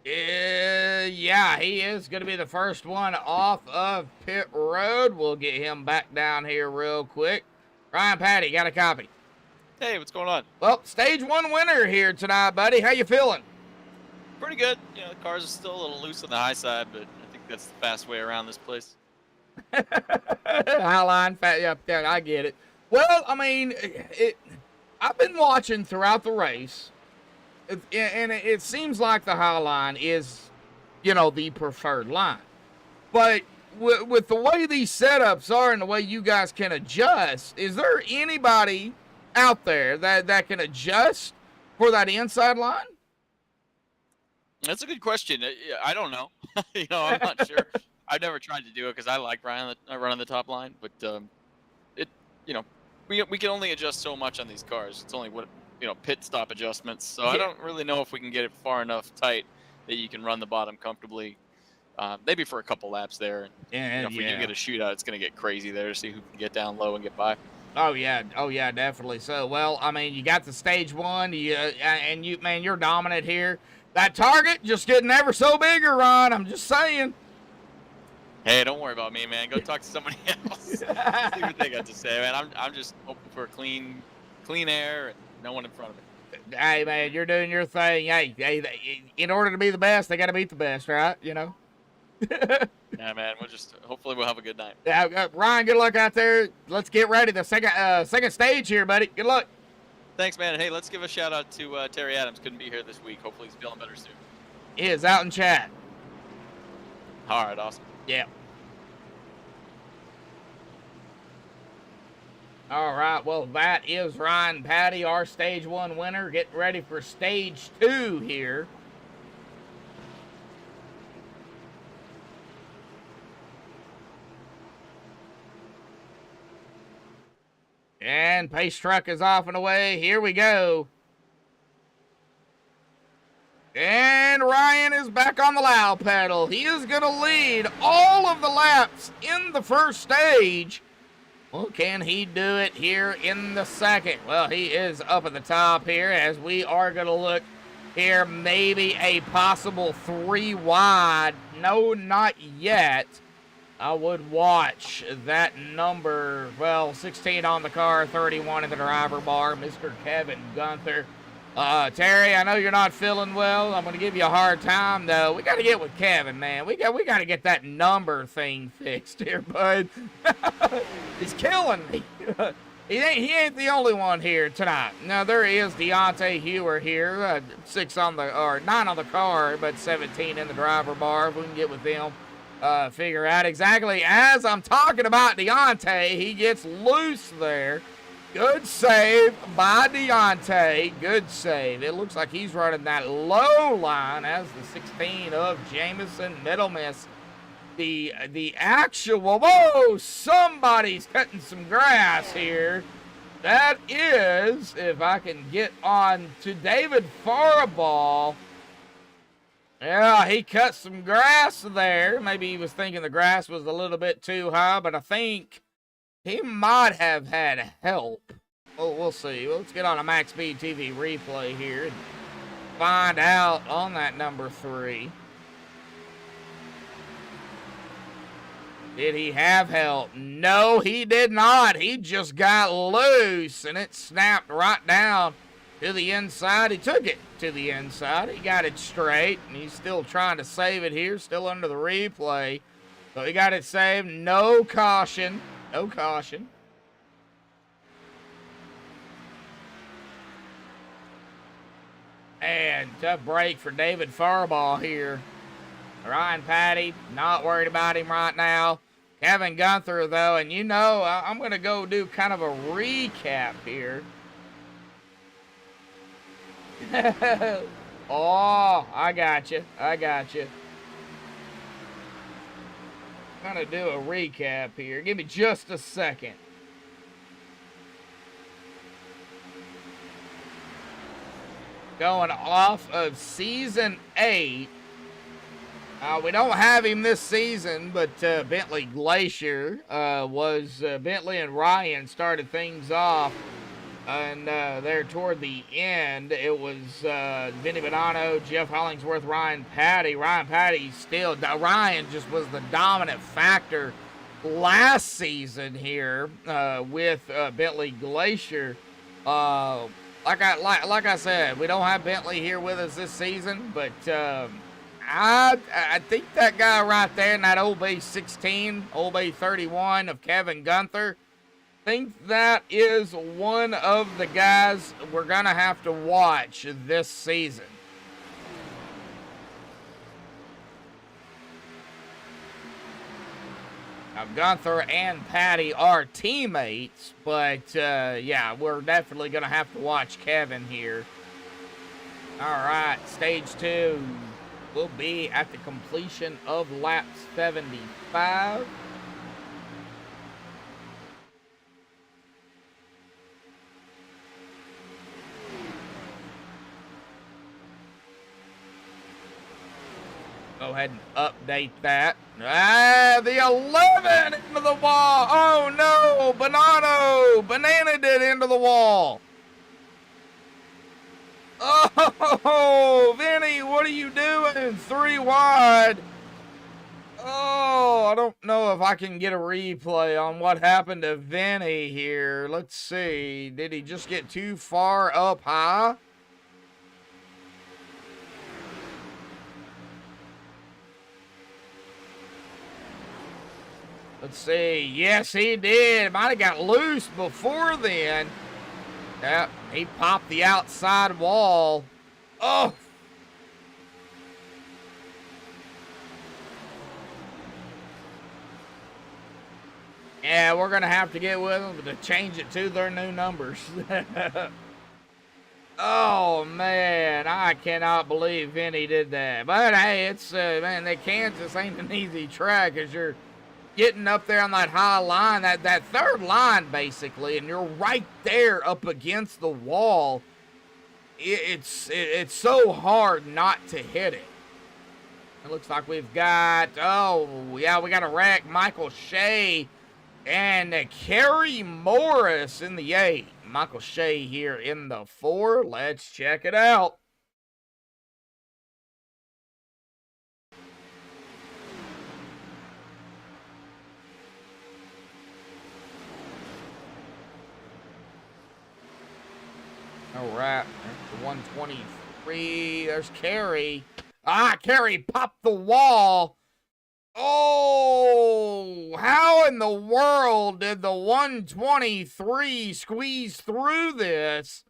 Yeah, he is going to be the first one off of pit road. We'll get him back down here real quick. Ryan Patty, got a copy. Hey, what's going on? Well, stage 1 winner here tonight, buddy. How you feeling? Pretty good. You know, the cars are still a little loose on the high side, but I think that's the fast way around this place. Highline, yeah, I get it. Well, I mean, I've been watching throughout the race, and it seems like the Highline is, the preferred line. But with the way these setups are and the way you guys can adjust, is there anybody out there that can adjust for that inside line? That's a good question. I don't know. I'm not sure. I've never tried to do it because I like running the top line, but we can only adjust so much on these cars. It's only pit stop adjustments. So yeah. I don't really know if we can get it far enough tight that you can run the bottom comfortably. Maybe for a couple laps there. And if we do get a shootout, it's going to get crazy there to see who can get down low and get by. Oh yeah, definitely so. Well, I mean, you got the stage 1, you're dominant here. That target just getting ever so bigger, Ron. I'm just saying. Hey, don't worry about me, man. Go talk to somebody else. See what they got to say, man. I'm just hoping for clean air and no one in front of me. Hey, man, you're doing your thing. Hey, in order to be the best, they got to beat the best, right? Yeah, man. Hopefully we'll have a good night. Yeah, Ryan, good luck out there. Let's get ready. The second stage here, buddy. Good luck. Thanks, man. Hey, let's give a shout out to Terry Adams. Couldn't be here this week. Hopefully he's feeling better soon. He is out in chat. All right, awesome. Yeah. All right, well, that is Ryan Patty, our stage 1 winner. Getting ready for stage 2 here. And pace truck is off and away. Here we go. And Ryan is back on the loud pedal. He is going to lead all of the laps in the first stage. Well, can he do it here in the second? Well, he is up at the top here as we are going to look here. Maybe a possible 3 wide. No, not yet. I would watch that number, 16 on the car, 31 in the driver bar, Mr. Kevin Gunther. Terry, I know you're not feeling well. I'm going to give you a hard time, though. We got to get with Kevin, man. We got to get that number thing fixed here, bud. He's killing me. He ain't the only one here tonight. Now, there is Deontay Hewer here, 9 on the car, but 17 in the driver bar. If we can get with them. Figure out exactly as I'm talking about Deontay. He gets loose there. Good save by Deontay. Good save. It looks like he's running that low line as the 16 of Jamison Middle Miss. The actual, whoa, somebody's cutting some grass here. That is, if I can get on to David Faraball. Yeah, he cut some grass there. Maybe he was thinking the grass was a little bit too high, but I think he might have had help. Oh, we'll see. Let's get on a MaxspeedTV replay here and find out on that number 3. Did he have help? No, he did not. He just got loose, and it snapped right down to the inside. He took it to the inside. He got it straight, and he's still trying to save it here, still under the replay. So he got it saved. No caution. No caution. And tough break for David Farbaugh here. Ryan Patty, not worried about him right now. Kevin Gunther, though, and you know, I'm going to go do kind of a recap here. Oh, I got you. I got you. I'm going to do a recap here. Give me just a second. Going off of Season 8. We don't have him this season, but Bentley Glacier Bentley and Ryan started things off. And there toward the end, it was Vinny Bonanno, Jeff Hollingsworth, Ryan Patty. Ryan just was the dominant factor last season here with Bentley Glacier. Like I said, we don't have Bentley here with us this season, but I think that guy right there in that Old Bay 16, Old Bay 31 of Kevin Gunther, I think that is one of the guys we're going to have to watch this season. Now, Gunther and Patty are teammates, but yeah, we're definitely going to have to watch Kevin here. All right, stage 2 will be at the completion of lap 75. Go ahead and update that. The 11 into the wall. Oh no, Banana did into the wall. Oh, Vinny, what are you doing? 3 wide. Oh, I don't know if I can get a replay on what happened to Vinny here. Let's see. Did he just get too far up high? Let's see. Yes, he did. Might have got loose before then. Yep, he popped the outside wall. Oh! Yeah, we're going to have to get with them to change it to their new numbers. Oh, man, I cannot believe Vinny did that. But, hey, it's, man, the Kansas ain't an easy track as you're getting up there on that high line, that third line, basically, and you're right there up against the wall. It's so hard not to hit it. It looks like we've got, oh, yeah, we got a wreck. Michael Shea and Kerry Morris in the 8. Michael Shea here in the 4. Let's check it out. All right, there's the 123. There's Kerry. Kerry popped the wall. Oh, how in the world did the 123 squeeze through this?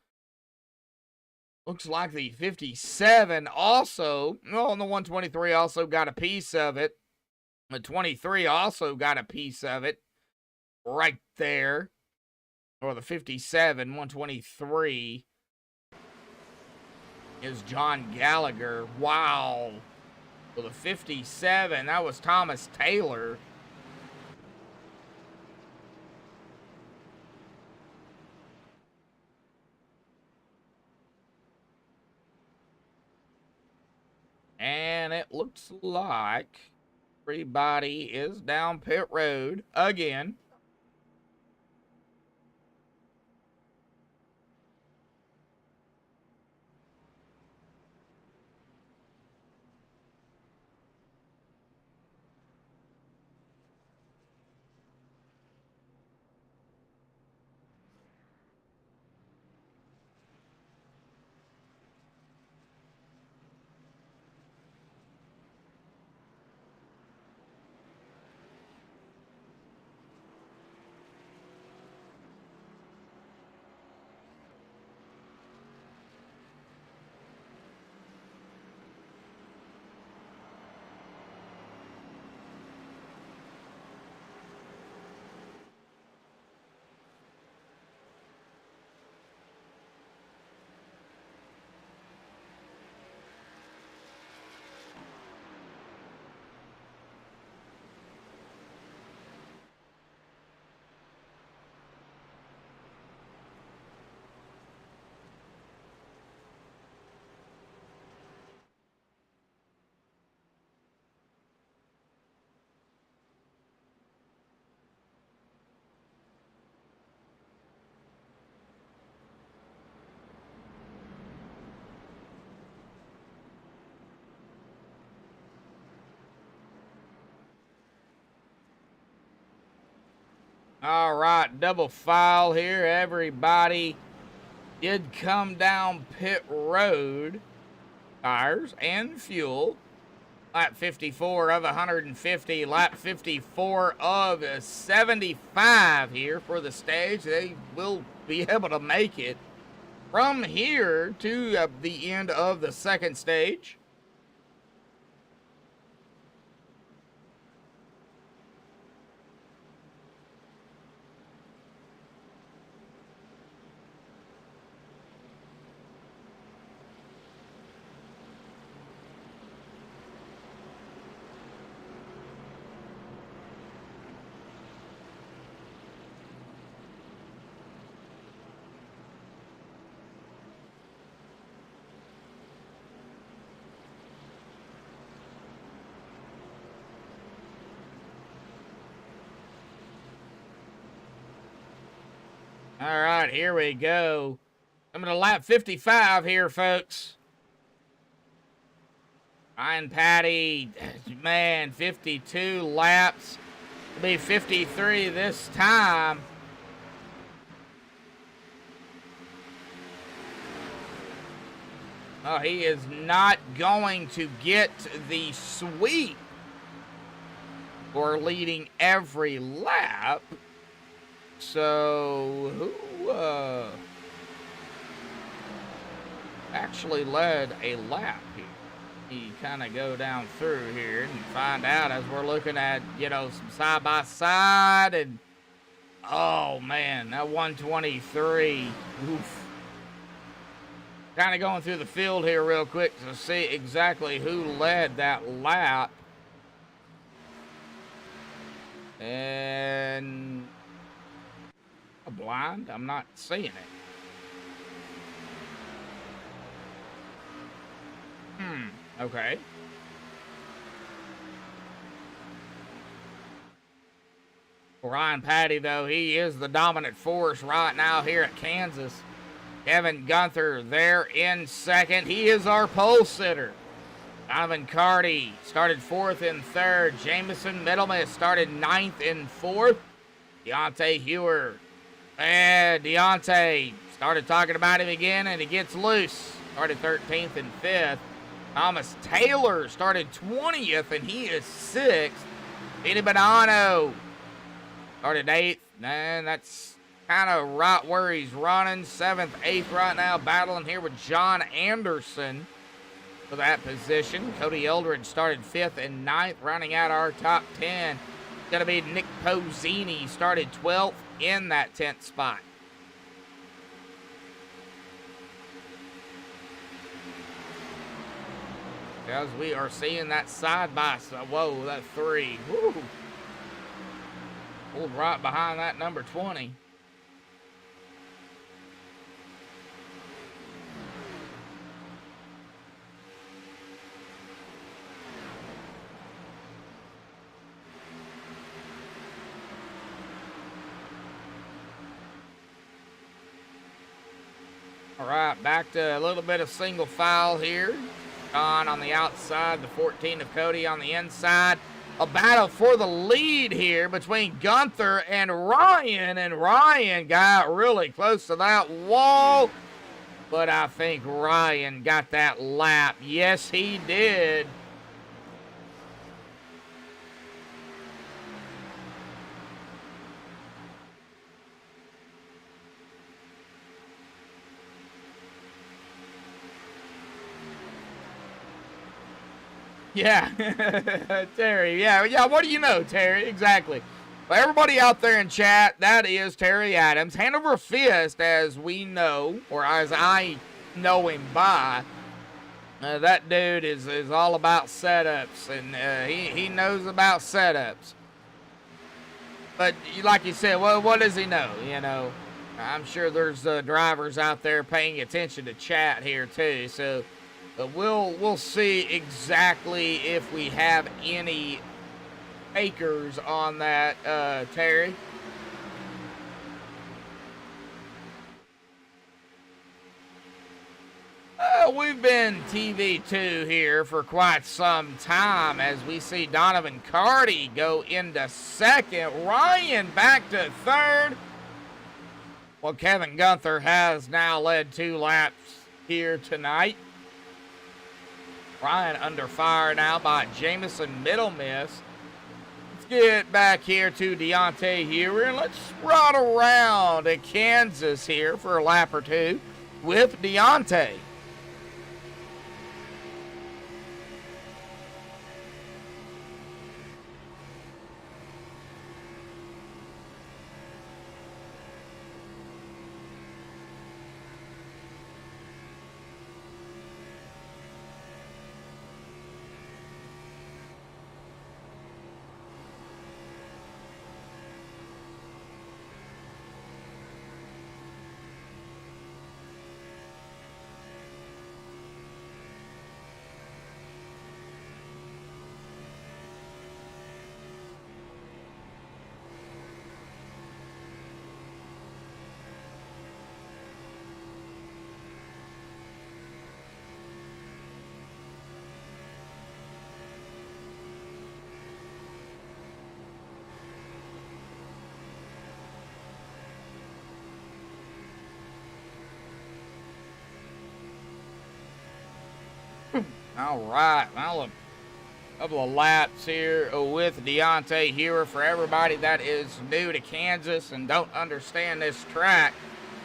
Looks like the 57 also, well, and the 123 also got a piece of it. The 23 also got a piece of it right there. Or the 57, 123 is John Gallagher. Wow. Well, the 57, that was Thomas Taylor. And And it looks like everybody is down pit road again. All right, double file here. Everybody did come down pit road. Tires and fuel. Lap 54 of 150. Lap 54 of 75 here for the stage. They will be able to make it from here to the end of the second stage. All right, here we go. I'm going to lap 55 here, folks. Ryan Patty, man, 52 laps. It'll be 53 this time. Oh, he is not going to get the sweep for leading every lap. So, who actually led a lap here? You kind of go down through here and find out as we're looking at, you know, some side-by-side. And, oh, man, that 123. Oof. Kind of going through the field here real quick to see exactly who led that lap. And a blind? I'm not seeing it. Okay. Ryan Patty, though, he is the dominant force right now here at Kansas. Kevin Gunther there in second. He is our pole sitter. Donovan Carty started fourth and third. Jamison Middleman started ninth and fourth. Deontay Hewer. And Deontay started talking about him again, and he gets loose. Started 13th and 5th. Thomas Taylor started 20th, and he is 6th. Benny Bonanno started 8th, and that's kind of right where he's running. 7th, 8th right now, battling here with John Anderson for that position. Cody Eldridge started 5th and 9th, rounding out our top 10. It's going to be Nick Pozzini, started 12th in that 10th spot. As we are seeing that side by side. Whoa, that 3. Woo. Pulled right behind that number 20. All right, back to a little bit of single file here. John on the outside, the 14 of Cody on the inside. A battle for the lead here between Gunther and Ryan got really close to that wall, but I think Ryan got that lap. Yes, he did. Yeah, Terry. Yeah. What do you know, Terry? Exactly. Well, everybody out there in chat, that is Terry Adams. Hanover Fist, as we know, or as I know him by, that dude is all about setups, and he knows about setups. But like you said, well, what does he know? You know, I'm sure there's drivers out there paying attention to chat here too. So. But we'll see exactly if we have any takers on that, Terry. We've been TV2 here for quite some time as we see Donovan Carty go into second. Ryan back to third. Well, Kevin Gunther has now led 2 laps here tonight. Ryan under fire now by Jamison Middle Miss. Let's get back here to Deontay Hewer and let's ride around to Kansas here for a lap or two with Deontay. All right, well, a couple of laps here with Deontay Hewer for everybody that is new to Kansas and don't understand this track.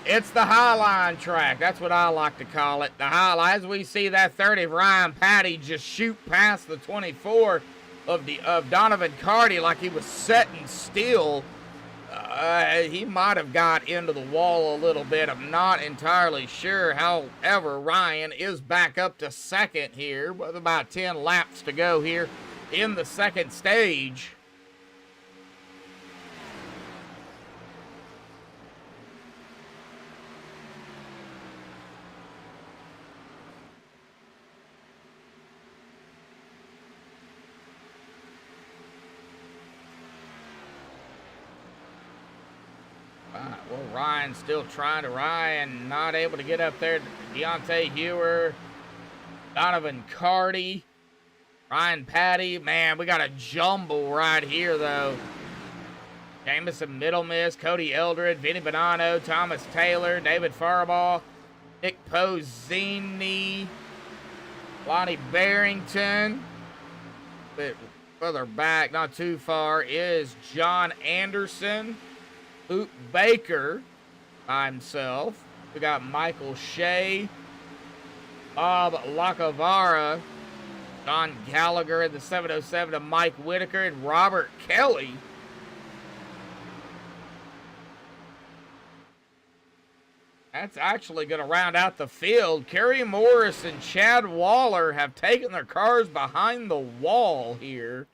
It's the Highline track. That's what I like to call it. The Highline. As we see that 30 of Ryan Patty just shoot past the 24 of Donovan Carty like he was setting still. He might have got into the wall a little bit. I'm not entirely sure. However, Ryan is back up to second here with about 10 laps to go here in the second stage. Well, Ryan still trying to Ryan, not able to get up there. Deontay Hewer, Donovan Carty, Ryan Patty. Man, we got a jumble right here, though. Jamison Middle Miss, Cody Eldred, Vinny Bonanno, Thomas Taylor, David Faribaugh, Nick Pozzini, Lonnie Barrington. A bit further back, not too far, is John Anderson. Luke Baker by himself. We got Michael Shea, Bob Lacavara, Don Gallagher in the 707 of Mike Whitaker, and Robert Kelly. That's actually going to round out the field. Kerry Morris and Chad Waller have taken their cars behind the wall here.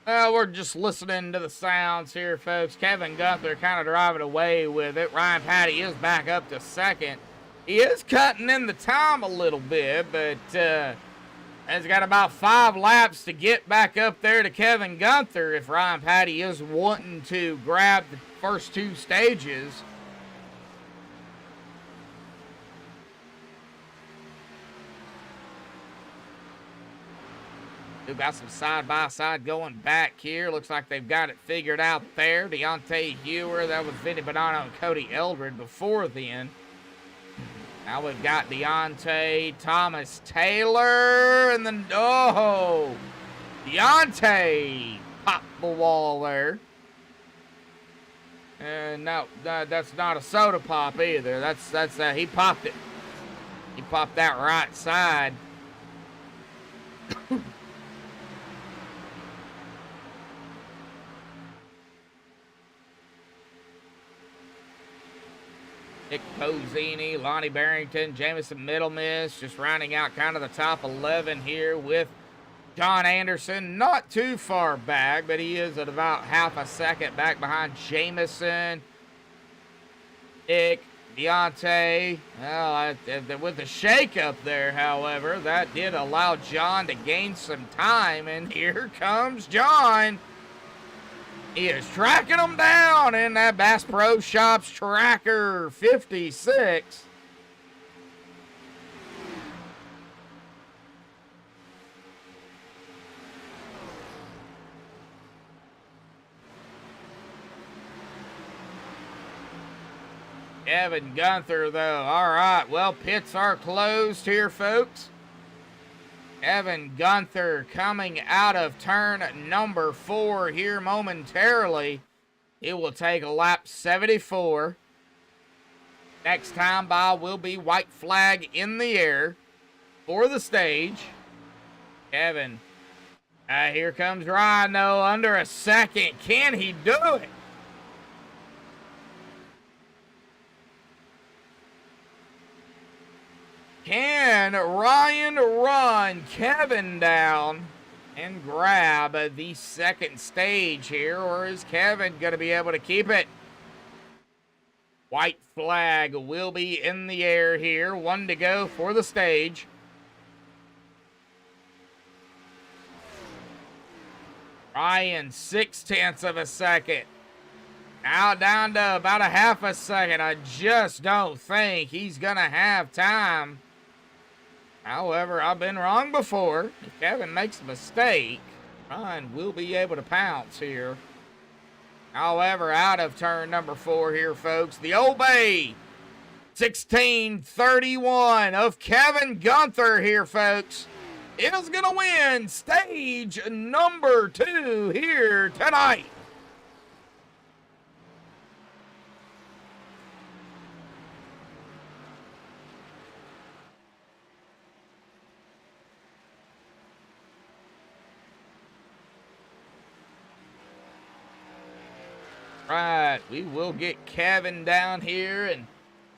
Well, we're just listening to the sounds here, folks. Kevin Gunther kind of driving away with it. Ryan Patty is back up to second. He is cutting in the time a little bit, but has got about 5 laps to get back up there to Kevin Gunther if Ryan Patty is wanting to grab the first 2 stages. We've got some side-by-side going back here. Looks like they've got it figured out there. Deontay Hewer, that was Vinny Bonanno and Cody Eldred before then. Now we've got Deontay, Thomas Taylor, and then, oh, Deontay popped the wall there. And no, that's not a soda pop either. That's he popped it. He popped that right side. Nick Pozzini, Lonnie Barrington, Jamison Middlemiss, just rounding out kind of the top 11 here with John Anderson. Not too far back, but he is at about half a second back behind Jamison, Nick, Deontay. Well, with the shakeup there, however, that did allow John to gain some time, and here comes John. He is tracking them down in that Bass Pro Shops Tracker 56. Kevin Gunther, though. All right, well, pits are closed here, folks. Kevin Gunther coming out of turn number 4 here momentarily. It will take a lap 74. Next time by will be white flag in the air for the stage. Kevin, here comes Rhino under a second. Can he do it? Can Ryan run Kevin down and grab the second stage here, or is Kevin going to be able to keep it? White flag will be in the air here. 1 to go for the stage. Ryan, 0.6 of a second. Now down to about a half a second. I just don't think he's going to have time. However, I've been wrong before. If Kevin makes a mistake, Ryan will be able to pounce here. However, out of turn number 4 here, folks, the Old Bay 1631 of Kevin Gunther here, folks, is going to win stage number 2 here tonight. Right, we will get Kevin down here and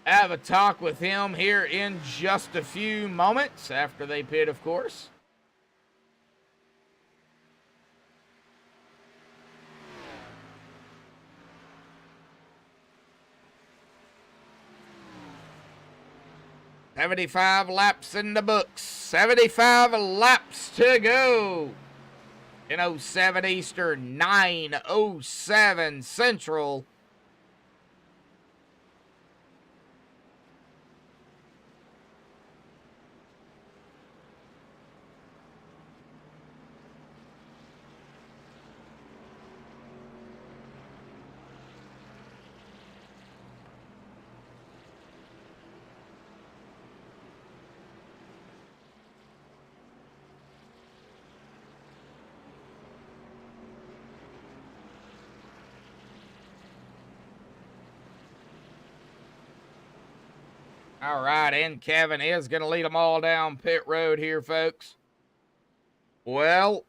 have a talk with him here in just a few moments after they pit, of course. "75 laps in the books, 75 laps to go." 10:07 Eastern, 9:07 Central. All right, and Kevin is going to lead them all down pit road here, folks. Well,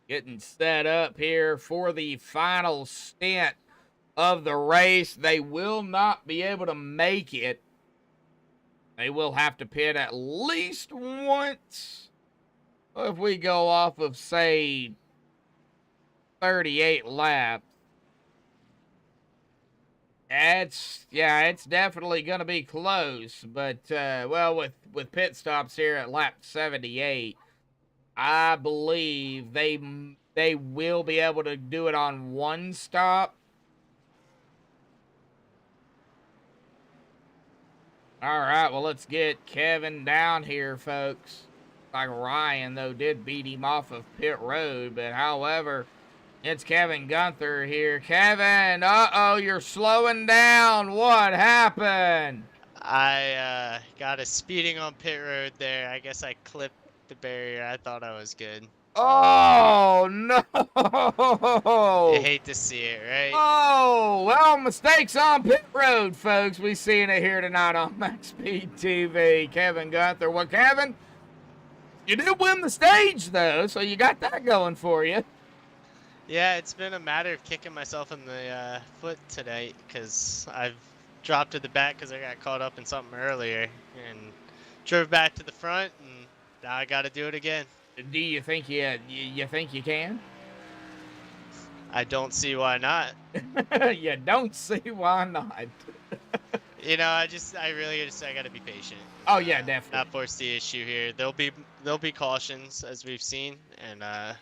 getting set up here for the final stint of the race. They will not be able to make it. They will have to pit at least once. If we go off of, say, 38 laps. It's definitely going to be close, but well, with pit stops here at lap 78, I believe they will be able to do it on one stop. All right, well, let's get Kevin down here, folks. Like Ryan, though, did beat him off of pit road, but however, it's Kevin Gunther here. Kevin, uh-oh, you're slowing down. What happened? I got a speeding on pit road there. I guess I clipped the barrier. I thought I was good. Oh, no. You hate to see it, right? Oh, well, mistakes on pit road, folks. We seeing it here tonight on MaxspeedTV. Kevin Gunther. Well, Kevin, you did win the stage, though, so you got that going for you. Yeah, it's been a matter of kicking myself in the foot tonight because I've dropped to the back because I got caught up in something earlier and drove back to the front, and now I got to do it again. Do you think you think you can? I don't see why not. You don't see why not. You know, I really I got to be patient. Oh yeah, definitely. Not force the issue here. There'll be cautions as we've seen, and I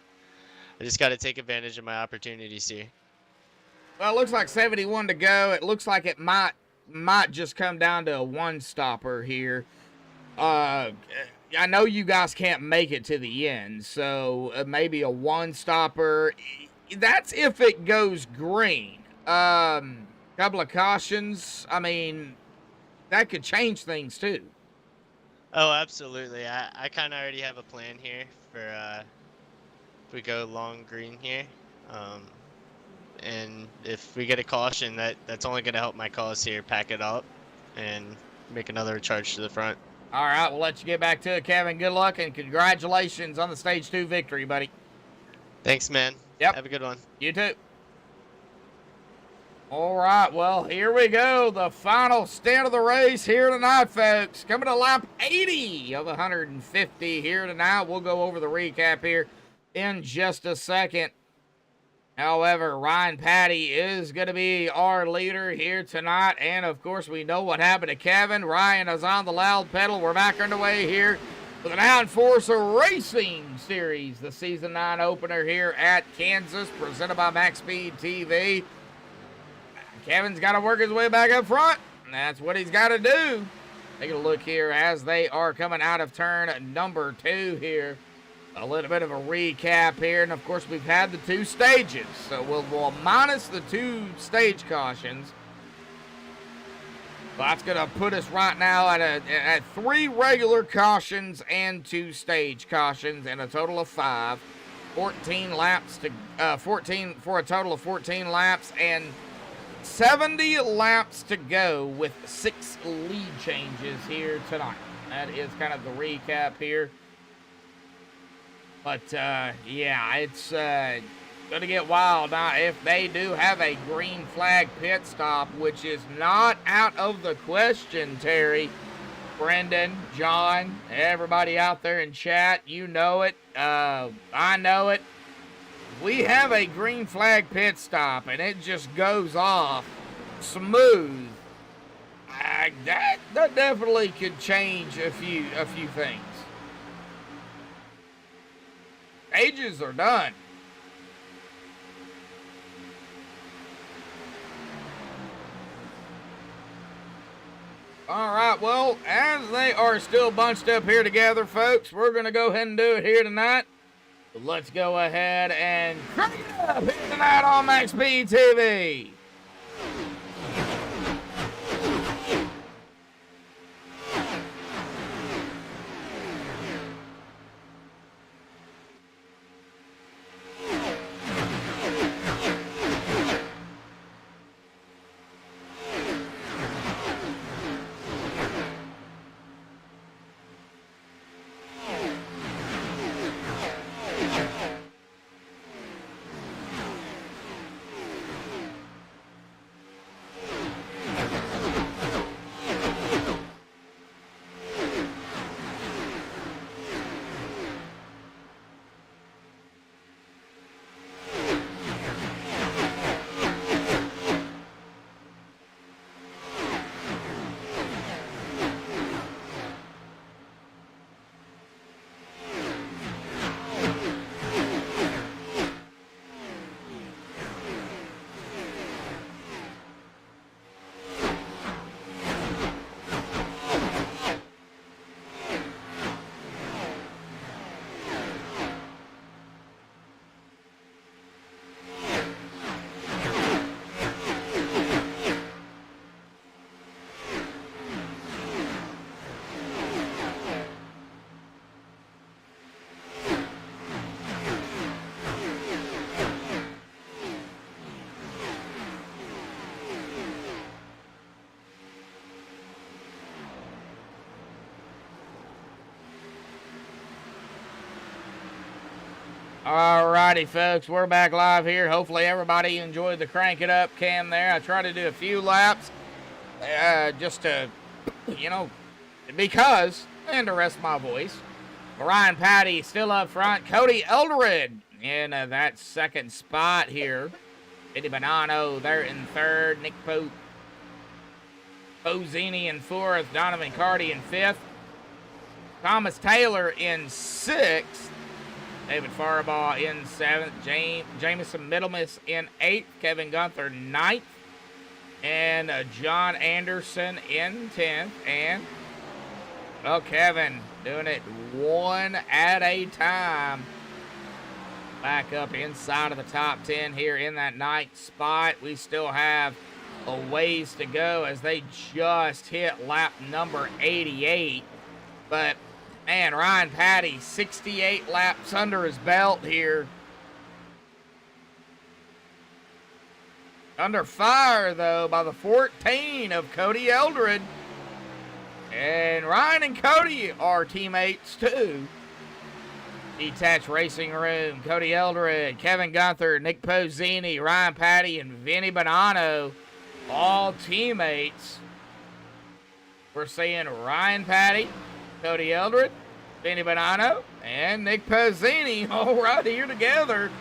just got to take advantage of my opportunities here. Well, it looks like 71 to go. It looks like it might just come down to a one stopper here. I know you guys can't make it to the end, so maybe a one stopper. That's if it goes green. Couple of cautions. I mean, that could change things too. Oh, absolutely. I kind of already have a plan here for if we go long green here. And if we get a caution, that's only going to help my cause here pack it up and make another charge to the front. All right, we'll let you get back to it, Kevin. Good luck and congratulations on the Stage 2 victory, buddy. Thanks, man. Yep. Have a good one. You too. All right, well, here we go. The final stint of the race here tonight, folks. Coming to lap 80 of 150 here tonight. We'll go over the recap here in just a second. However, Ryan Patty is going to be our leader here tonight. And, of course, we know what happened to Kevin. Ryan is on the loud pedal. We're back underway here with an Downforce Racing Series, the Season 9 opener here at Kansas, presented by MaxspeedTV. Kevin's got to work his way back up front, and that's what he's got to do. Take a look here as they are coming out of turn number 2 here. A little bit of a recap here, and of course we've had the 2 stages, so we'll minus the 2 stage cautions. Well, that's going to put us right now at 3 regular cautions and 2 stage cautions, and a total of 5. 14 laps to 14 for a total of 14 laps and 70 laps to go with 6 lead changes here tonight. That is kind of the recap here. But, yeah, it's going to get wild. Now, if they do have a green flag pit stop, which is not out of the question, Terry, Brendan, John, everybody out there in chat, you know it. I know it. We have a green flag pit stop, and it just goes off smooth. That definitely could change a few things. Stages are done. All right, well, as they are still bunched up here together, folks, we're going to go ahead and do it here tonight. So let's go ahead and crank it up here tonight on MaxspeedTV. Alrighty, folks, we're back live here. Hopefully everybody enjoyed the Crank It Up cam there. I tried to do a few laps just to, you know, because, and to rest my voice. Ryan Patty still up front. Cody Eldred in that second spot here. Eddie Bonanno there in third. Nick Pozzini in fourth. Donovan Carty in fifth. Thomas Taylor in sixth. David Farbaugh in seventh. Jamison Middlemiss in eighth. Kevin Gunther ninth. And John Anderson in 10th. And, well, Kevin doing it one at a time. Back up inside of the top 10 here in that ninth spot. We still have a ways to go as they just hit lap number 88. But, man, Ryan Patty, 68 laps under his belt here. Under fire, though, by the 14 of Cody Eldred. And Ryan and Cody are teammates, too. Detached Racing Room, Cody Eldred, Kevin Gunther, Nick Pozzini, Ryan Patty, and Vinny Bonanno, all teammates. We're seeing Ryan Patty, Cody Eldred, Vinny Bonanno, and Nick Pozzini all right here together.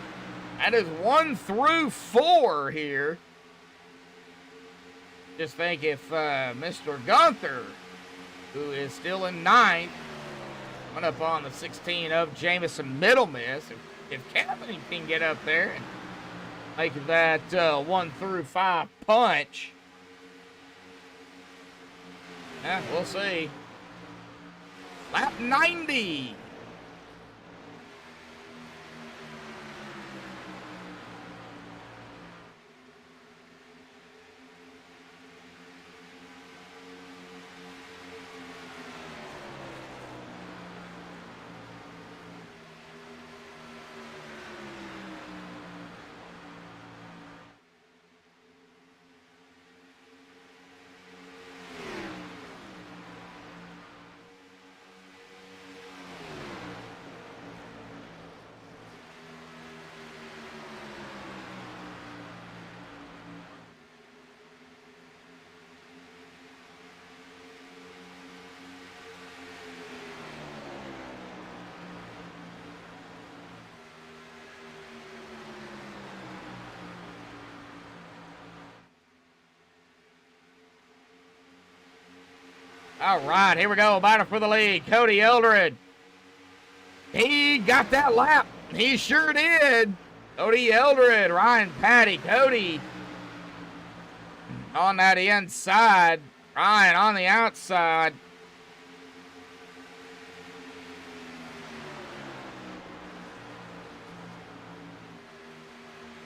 That is 1 through 4 here. Just think if Mr. Gunther, who is still in 9th, went up on the 16 of Jamison Middlemiss, if Kevin can get up there and make that 1 through 5 punch, yeah, we'll see. Lap 90. All right, here we go. Battle for the lead. Cody Eldred. He got that lap. He sure did. Cody Eldred, Ryan Patty, Cody on that inside. Ryan on the outside.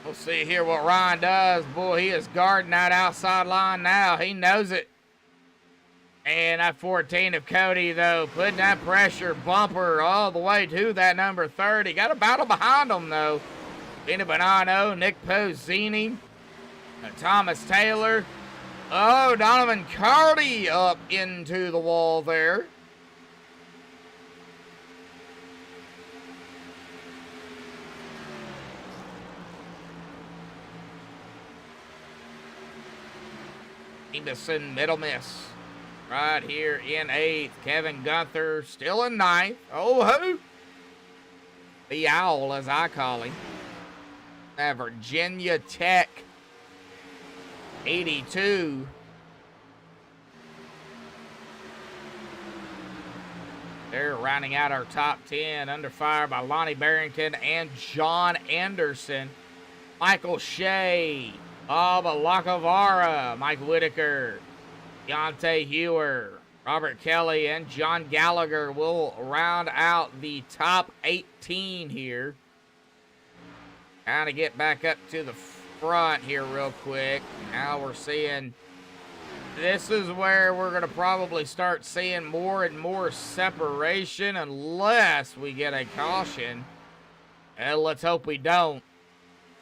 We'll see here what Ryan does. Boy, he is guarding that outside line now. He knows it. And that 14 of Cody, though, putting that pressure bumper all the way to that number 30. Got a battle behind him, though. Vinny Bonanno, Nick Pozzini, Thomas Taylor. Oh, Donovan Carty up into the wall there. Jamison Middlemiss. Right here in 8th. Kevin Gunther still in 9th. Oh, who? The Owl, as I call him. That Virginia Tech 82. They're rounding out our top 10 under fire by Lonnie Barrington and John Anderson. Michael Shea, Bob Lacavara, Mike Whitaker, Deontay Hewer, Robert Kelly, and John Gallagher will round out the top 18 here. Kind of get back up to the front here real quick. Now we're seeing, this is where we're going to probably start seeing more and more separation unless we get a caution. And let's hope we don't.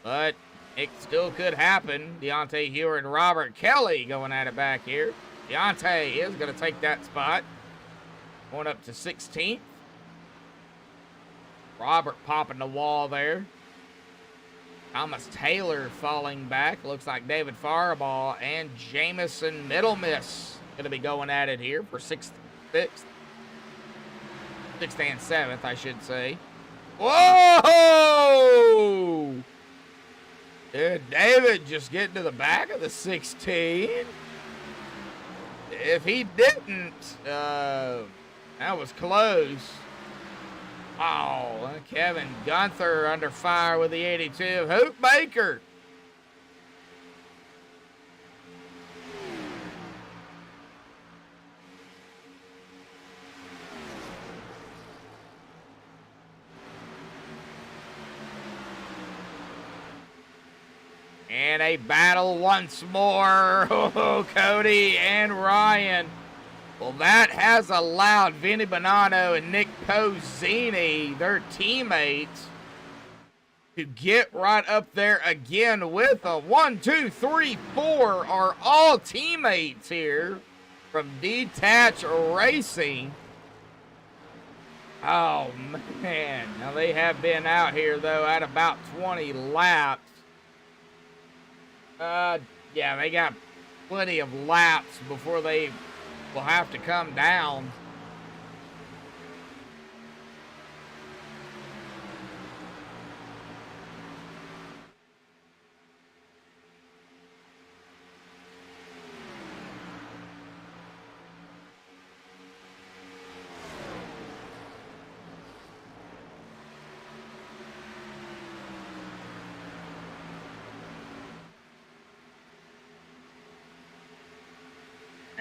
But it still could happen. Deontay Hewer and Robert Kelly going at it back here. Deontay is going to take that spot. Going up to 16th. Robert popping the wall there. Thomas Taylor falling back. Looks like David Fireball and Jamison Middle Miss going to be going at it here for sixth and seventh, I should say. Whoa! Did David just get to the back of the 16? If he didn't, that was close. Oh, Kevin Gunther under fire with the 82. Hoop Baker. And a battle once more. Oh, Cody and Ryan. Well, that has allowed Vinny Bonanno and Nick Pozzini, their teammates, to get right up there again with a 1, 2, 3, 4 are all teammates here from Detach Racing. Oh, man. Now, they have been out here, though, at about 20 laps. Yeah, they got plenty of laps before they will have to come down.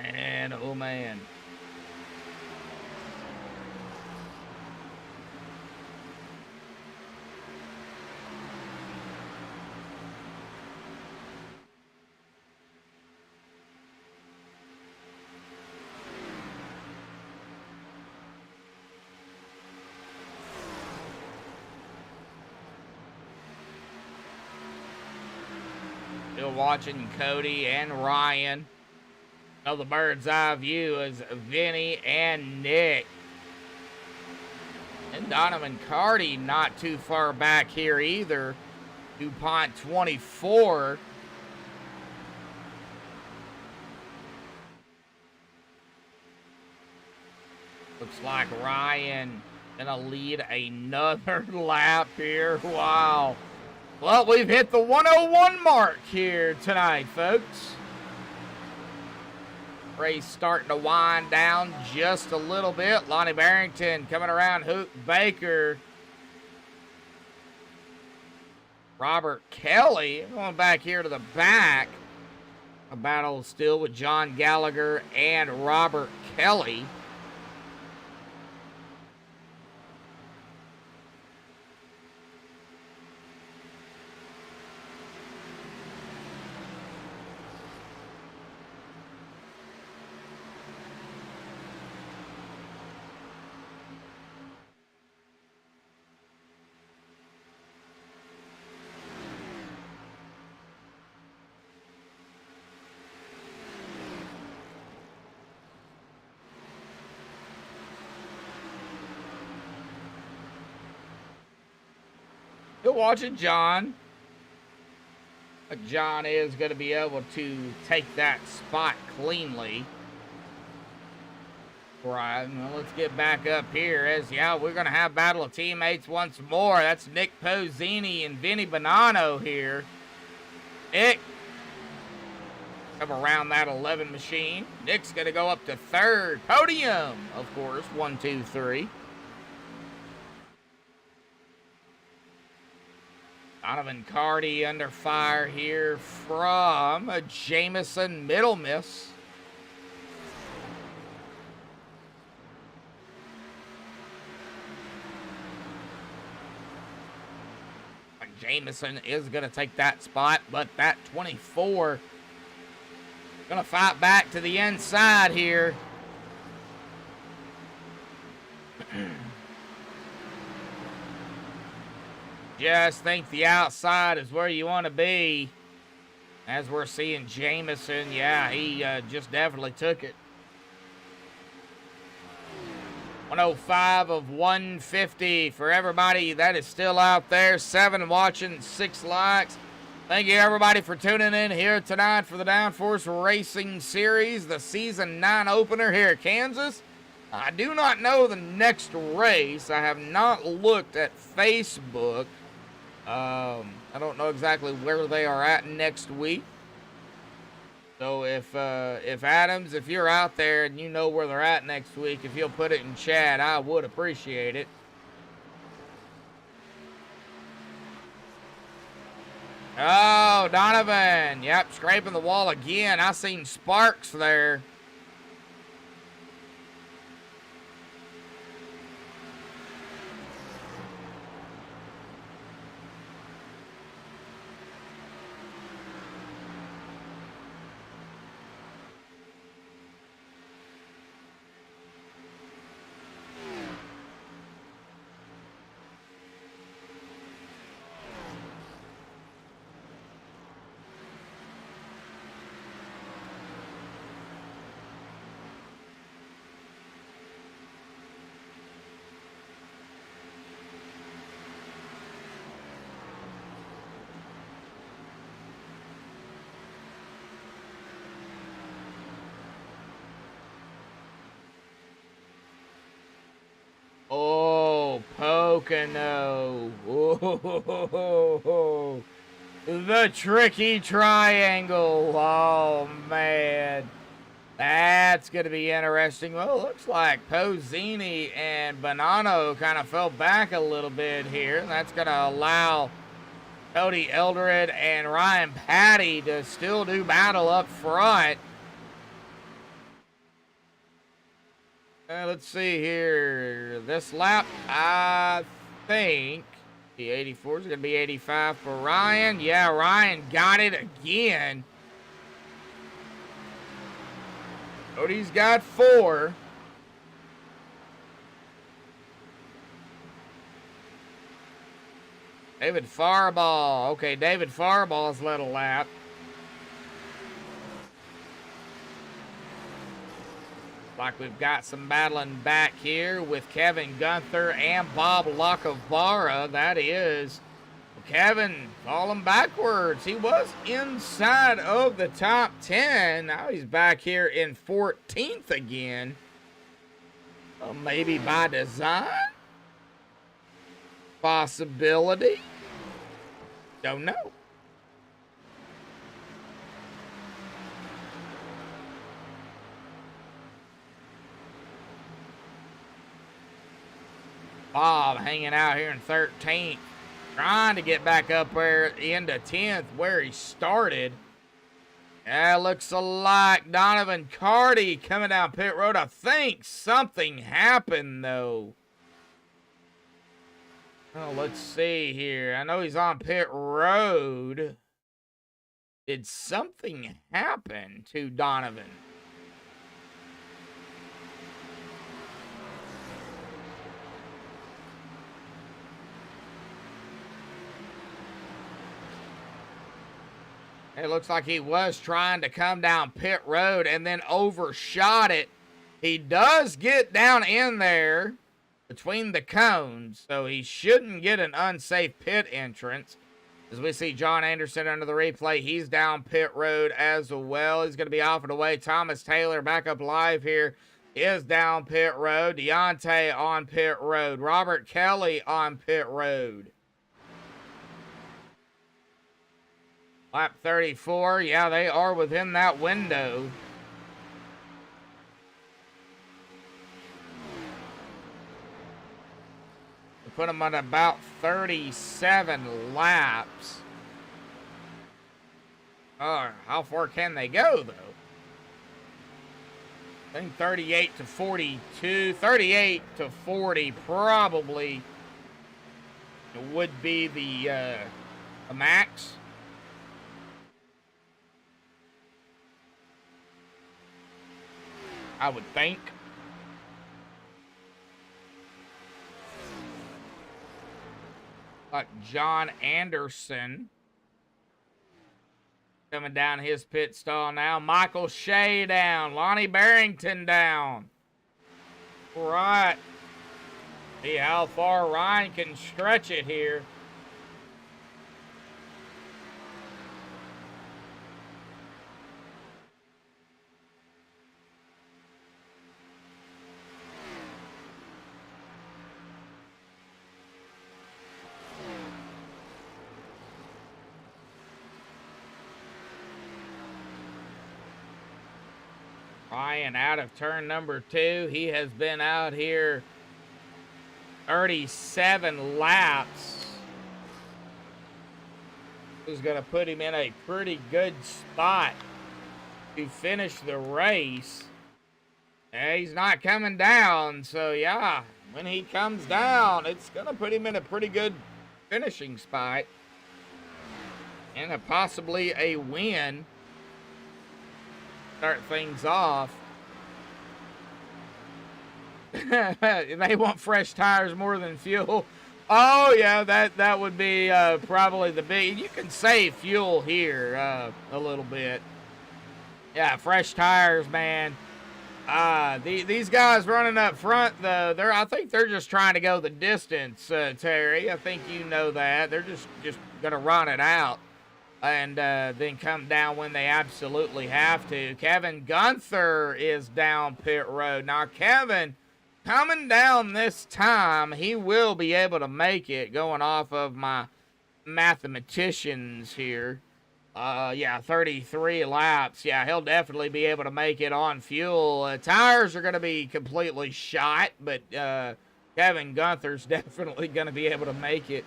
And, oh, man. Still watching Cody and Ryan. Now the bird's eye view is Vinny and Nick. And Donovan Carty not too far back here either. DuPont 24. Looks like Ryan gonna lead another lap here. Wow. Well, we've hit the 101 mark here tonight, folks. Race starting to wind down just a little bit. Lonnie Barrington coming around Hoop Baker. Robert Kelly going back here to the back. A battle still with John Gallagher and Robert Kelly. Still watching John. John is going to be able to take that spot cleanly. Right, well, let's get back up here as, yeah, we're going to have battle of teammates once more. That's Nick Pozzini and Vinny Bonanno here. Nick, come around that 11 machine. Nick's going to go up to third. Podium, of course, 1, 2, 3. Donovan Carty under fire here from Jamison Middle Miss. Jamison is going to take that spot, but that 24 going to fight back to the inside here. Just think the outside is where you want to be. As we're seeing Jamison, yeah, he just definitely took it. 105 of 150 for everybody that is still out there. 7 watching, 6 likes. Thank you, everybody, for tuning in here tonight for the Downforce Racing Series, the Season 9 opener here at Kansas. I do not know the next race. I have not looked at Facebook. I don't know exactly where they are at next week. So if Adams, if you're out there and you know where they're at next week, if you'll put it in chat, I would appreciate it. Oh, Donovan. Yep, scraping the wall again. I seen sparks there. Oh, Pocono. Oh, the tricky triangle. Oh, man. That's going to be interesting. Well, it looks like Pozzini and Bonanno kind of fell back a little bit here. That's going to allow Cody Eldred and Ryan Patty to still do battle up front. Let's see here. This lap, I think the 84 is going to be 85 for Ryan. Yeah, Ryan got it again. Cody's got 4. David Farball. Okay, David Farball's led a lap. Like we've got some battling back here with Kevin Gunther and Bob Lacavara. That is Kevin falling backwards. He was inside of the top 10. Now he's back here in 14th again. Well, maybe by design? Possibility? Don't know. Bob hanging out here in 13th, trying to get back up there into 10th where he started. Yeah, looks like Donovan Carty coming down pit road. I think something happened, though. Oh, let's see here. I know he's on pit road. Did something happen to Donovan? It looks like he was trying to come down pit road and then overshot it. He does get down in there between the cones, so he shouldn't get an unsafe pit entrance. As we see John Anderson under the replay, he's down pit road as well. He's going to be off and away. Thomas Taylor back up live here is down pit road. Deontay on pit road. Robert Kelly on pit road. Lap 34, yeah, they are within that window. We put them at about 37 laps. How far can they go, though? I think 38 to 42, 38 to 40 probably would be the max. I would think. Like John Anderson coming down his pit stall now. Michael Shea down. Lonnie Barrington down. Right. See how far Ryan can stretch it here. Ryan out of turn number 2. He has been out here 37 laps. This is going to put him in a pretty good spot to finish the race. And he's not coming down, so yeah, when he comes down, it's going to put him in a pretty good finishing spot. And possibly a win. Start things off. They want fresh tires more than fuel. Oh yeah, that would be probably the big. You can save fuel here a little bit. Yeah, fresh tires, man. These guys running up front, though, I think they're just trying to go the distance, Terry. I think you know that. They're just gonna run it out. And then come down when they absolutely have to. Kevin Gunther is down pit road. Now, Kevin, coming down this time, he will be able to make it, going off of my mathematicians here. Yeah, 33 laps. Yeah, he'll definitely be able to make it on fuel. Tires are going to be completely shot, but Kevin Gunther's definitely going to be able to make it.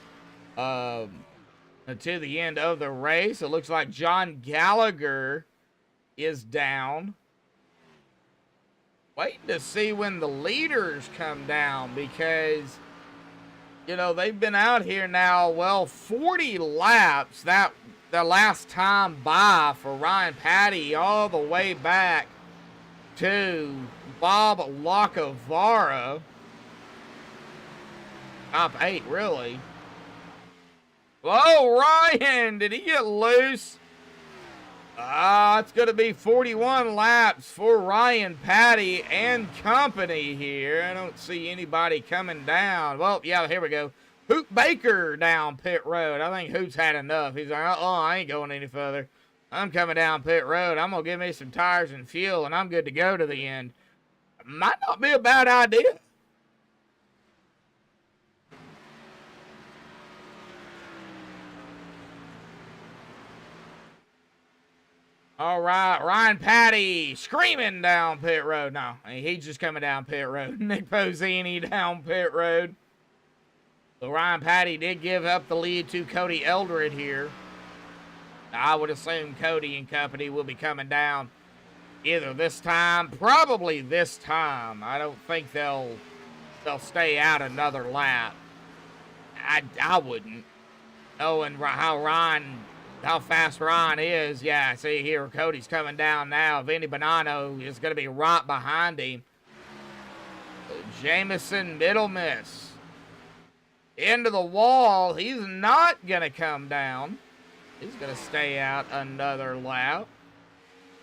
To the end of the race. It looks like John Gallagher is down. Waiting to see when the leaders come down because, you know, they've been out here now, well, 40 laps. That the last time by for Ryan Patty all the way back to Bob Lacavara. Top 8, really. Whoa, Ryan, did he get loose? It's going to be 41 laps for Ryan Patty and company here. I don't see anybody coming down. Well, yeah, here we go. Hoot Baker down pit road. I think Hoot's had enough. He's like, I ain't going any further. I'm coming down pit road. I'm going to give me some tires and fuel, and I'm good to go to the end. Might not be a bad idea. All right, Ryan Patty screaming down pit road. No, he's just coming down pit road. Nick Posini down pit road. So Ryan Patty did give up the lead to Cody Eldred here. I would assume Cody and company will be coming down either this time, probably this time. I don't think they'll stay out another lap. I wouldn't. Knowing how fast Ryan is. Yeah, see here, Cody's coming down now. Vinny Bonanno is going to be right behind him. Jamison middle miss. Into the wall. He's not going to come down. He's going to stay out another lap.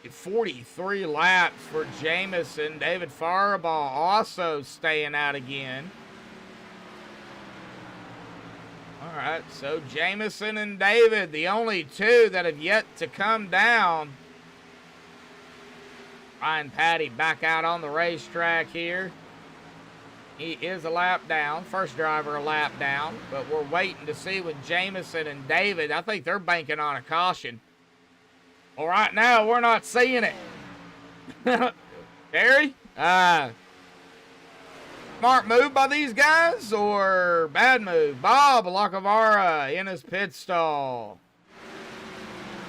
43 laps for Jamison. David Faribault also staying out again. All right, so Jamison and David, the only two that have yet to come down. Ryan Patty back out on the racetrack here. He is a lap down, first driver a lap down, but we're waiting to see with Jamison and David. I think they're banking on a caution. Well, right now, we're not seeing it. Terry? Smart move by these guys or bad move? Bob Lacavara in his pit stall.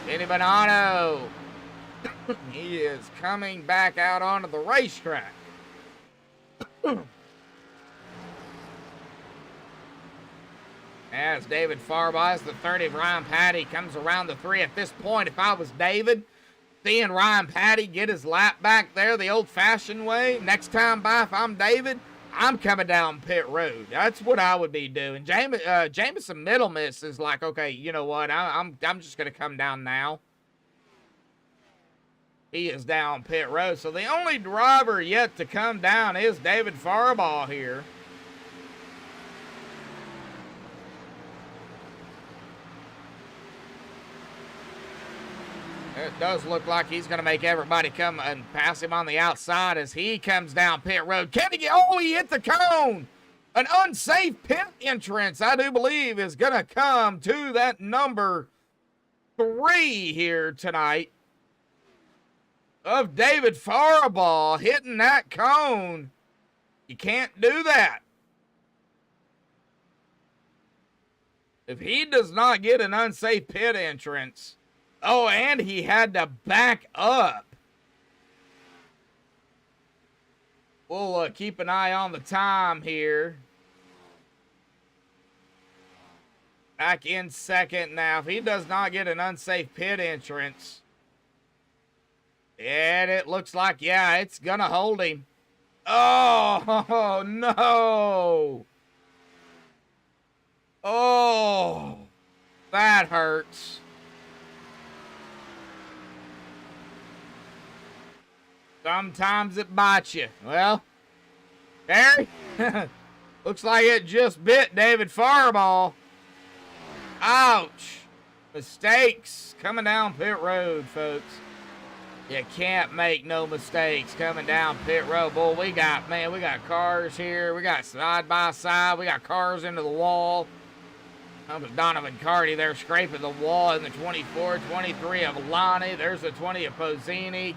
Vinny Bonanno. He is coming back out onto the racetrack. As David Farbies, the 30 of Ryan Patty, comes around the 3. At this point, if I was David, seeing Ryan Patty get his lap back there the old-fashioned way, next time by, if I'm David, I'm coming down pit road. That's what I would be doing. Jameson middle miss is like, okay, you know what? I'm just going to come down now. He is down pit road. So the only driver yet to come down is David Faribault here. It does look like he's going to make everybody come and pass him on the outside as he comes down pit road. Can he get, oh, he hit the cone. An unsafe pit entrance, I do believe, is going to come to that number 3 here tonight of David Faribault hitting that cone. You can't do that. If he does not get an unsafe pit entrance, oh, and he had to back up. We'll keep an eye on the time here. Back in second now. If he does not get an unsafe pit entrance, and it looks like, yeah, it's going to hold him. Oh, no. Oh, that hurts. Sometimes it bites you. Well, Terry, looks like it just bit David Faribault. Ouch. Mistakes coming down pit road, folks. You can't make no mistakes coming down pit road. Boy, we got cars here. We got side by side. We got cars into the wall. That was Donovan Carty there scraping the wall in the 24, 23 of Lonnie. There's the 20 of Pozzini.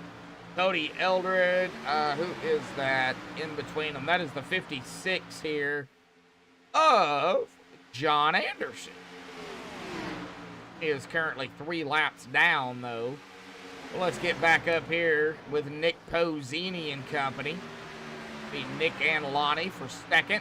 Cody Eldred, who is that in between them? That is the 56 here of John Anderson. He is currently 3 laps down, though. Well, let's get back up here with Nick Pozzini and company. Be Nick and Lonnie for second.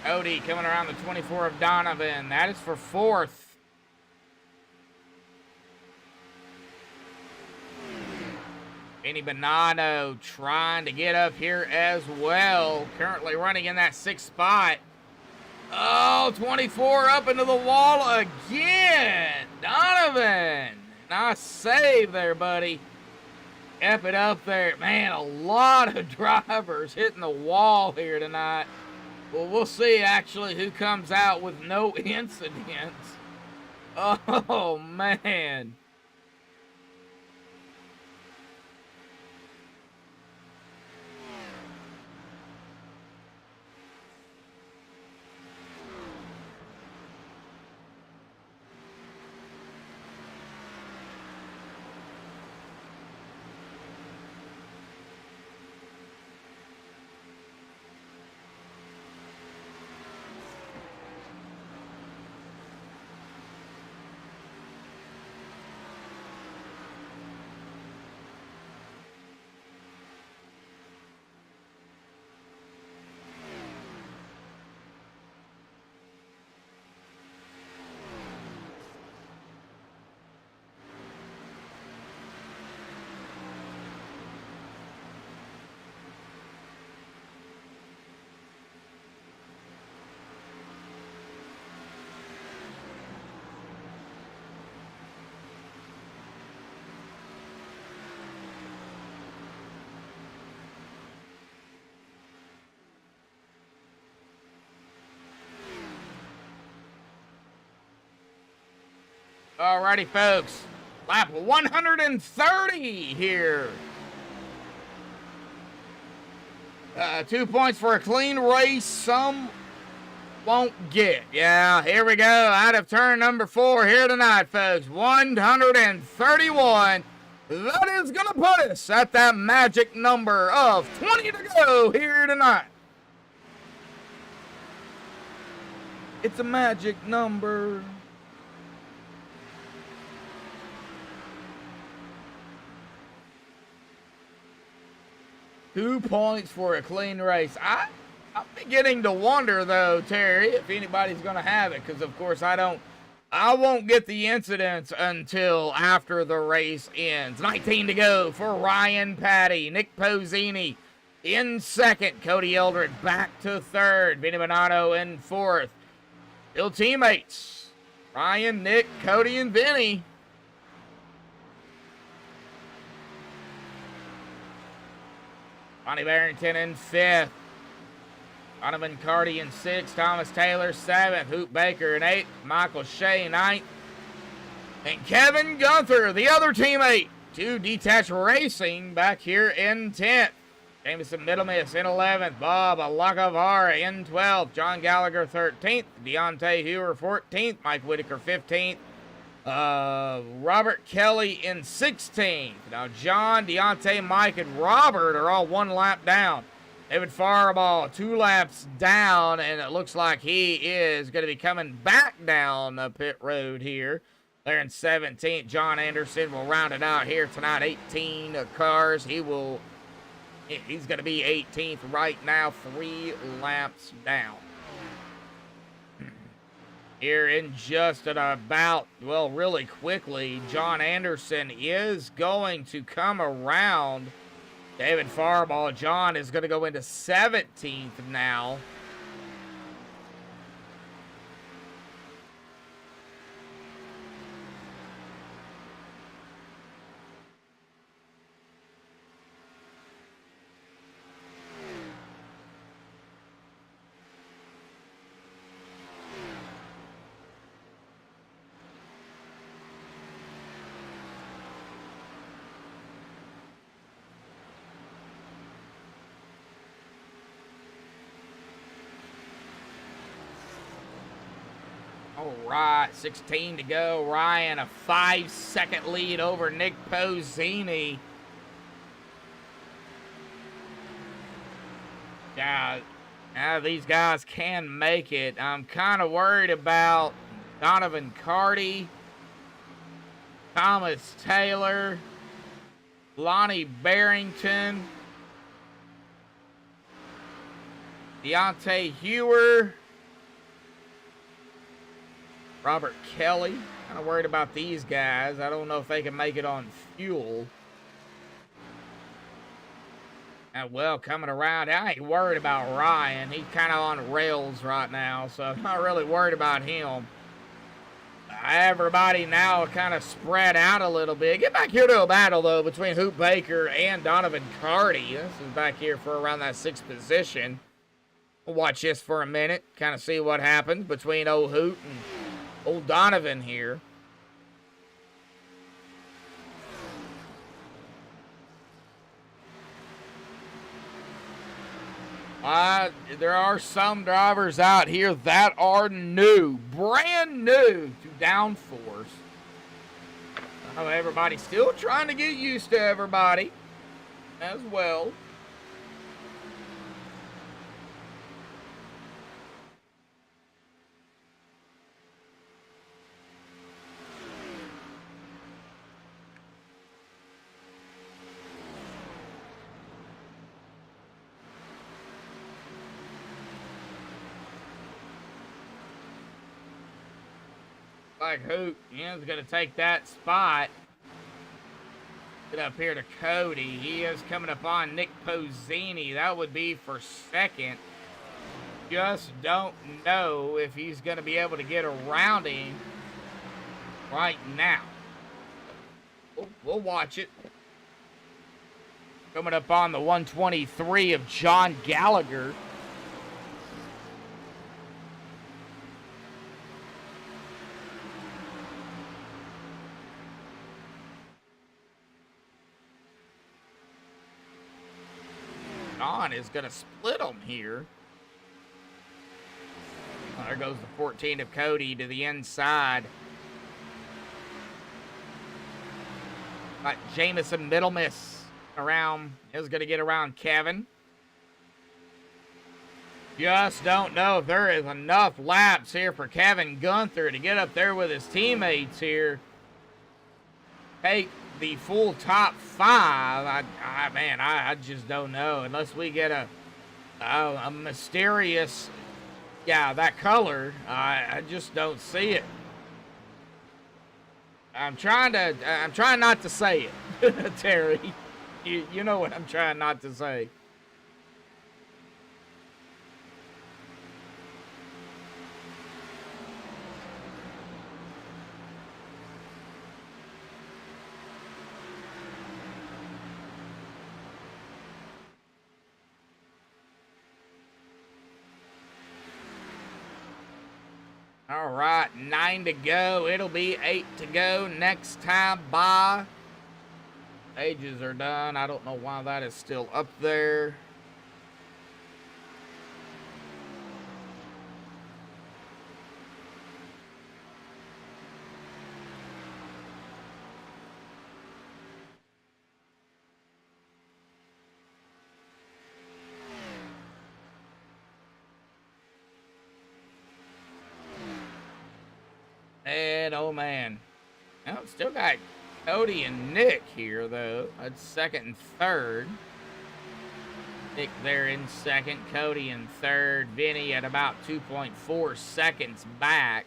Cody coming around the 24 of Donovan. That is for 4th. Vinny Bonanno trying to get up here as well. Currently running in that 6th spot. Oh, 24 up into the wall again. Donovan. Nice save there, buddy. Kept it up there. Man, a lot of drivers hitting the wall here tonight. Well, we'll see, actually, who comes out with no incidents. Oh, man. Alrighty, folks. Lap 130 here. 2 points for a clean race. Some won't get. Yeah, here we go. Out of turn number 4 here tonight, folks. 131. That is going to put us at that magic number of 20 to go here tonight. It's a magic number. Two points for a clean race. I'm beginning to wonder, though, Terry, if anybody's going to have it, because, of course, I won't get the incidents until after the race ends. 19 to go for Ryan Patty. Nick Pozzini in second. Cody Eldred back to third. Vinny Bonanno in fourth. Still teammates. Ryan, Nick, Cody, and Vinny. Bonnie Barrington in 5th. Donovan Carty in 6th. Thomas Taylor 7th. Hoot Baker in 8th. Michael Shea 9th. And Kevin Gunther, the other teammate, to Detached Racing back here in 10th. Jameson Middlemiss in 11th. Bob Alacavara in 12th. John Gallagher 13th. Deontay Hewer 14th. Mike Whitaker 15th. Robert Kelly in 16th. Now John, Deontay, Mike, and Robert are all 1 lap down. David Fireball 2 laps down, and it looks like he is going to be coming back down the pit road here. They're in 17th. John Anderson will round it out here tonight. 18 cars. He's going to be 18th right now, 3 laps down. Here in just about, well, really quickly, John Anderson is going to come around David Fireball. John is going to go into 17th now. All right, 16 to go. Ryan, a 5-second lead over Nick Pozzini. Yeah, now these guys can make it. I'm kind of worried about Donovan Carty, Thomas Taylor, Lonnie Barrington, Deontay Hewer, Robert Kelly. Kind of worried about these guys. I don't know if they can make it on fuel. And well, coming around, I ain't worried about Ryan. He's kind of on rails right now, so I'm not really worried about him. Everybody now kind of spread out a little bit. Get back here to a battle, though, between Hoot Baker and Donovan Carty. This is back here for around that 6th position. We'll watch this for a minute, kind of see what happens between old Hoot and old Donovan here. There are some drivers out here that are new, brand new to downforce. I know everybody's still trying to get used to everybody as well. Like Hoot, is going to take that spot. Get up here to Cody. He is coming up on Nick Pozzini. That would be for 2nd. Just don't know if he's going to be able to get around him right now. We'll watch it. Coming up on the 123 of John Gallagher. John is going to split them here. Oh, there goes the 14 of Cody to the inside. Got Jameson Middlemiss around. Is going to get around Kevin. Just don't know if there is enough laps here for Kevin Gunther to get up there with his teammates here. Take the full top 5. I just don't know unless we get a mysterious, that color. I just don't see it. I'm trying not to say it, Terry. You know what I'm trying not to say. All right, 9 to go. It'll be 8 to go next time by. Ages are done. I don't know why that is still up there. And oh man, oh, still got Cody and Nick here though. That's second and third. Nick there in second, Cody in third, Vinny at about 2.4 seconds back.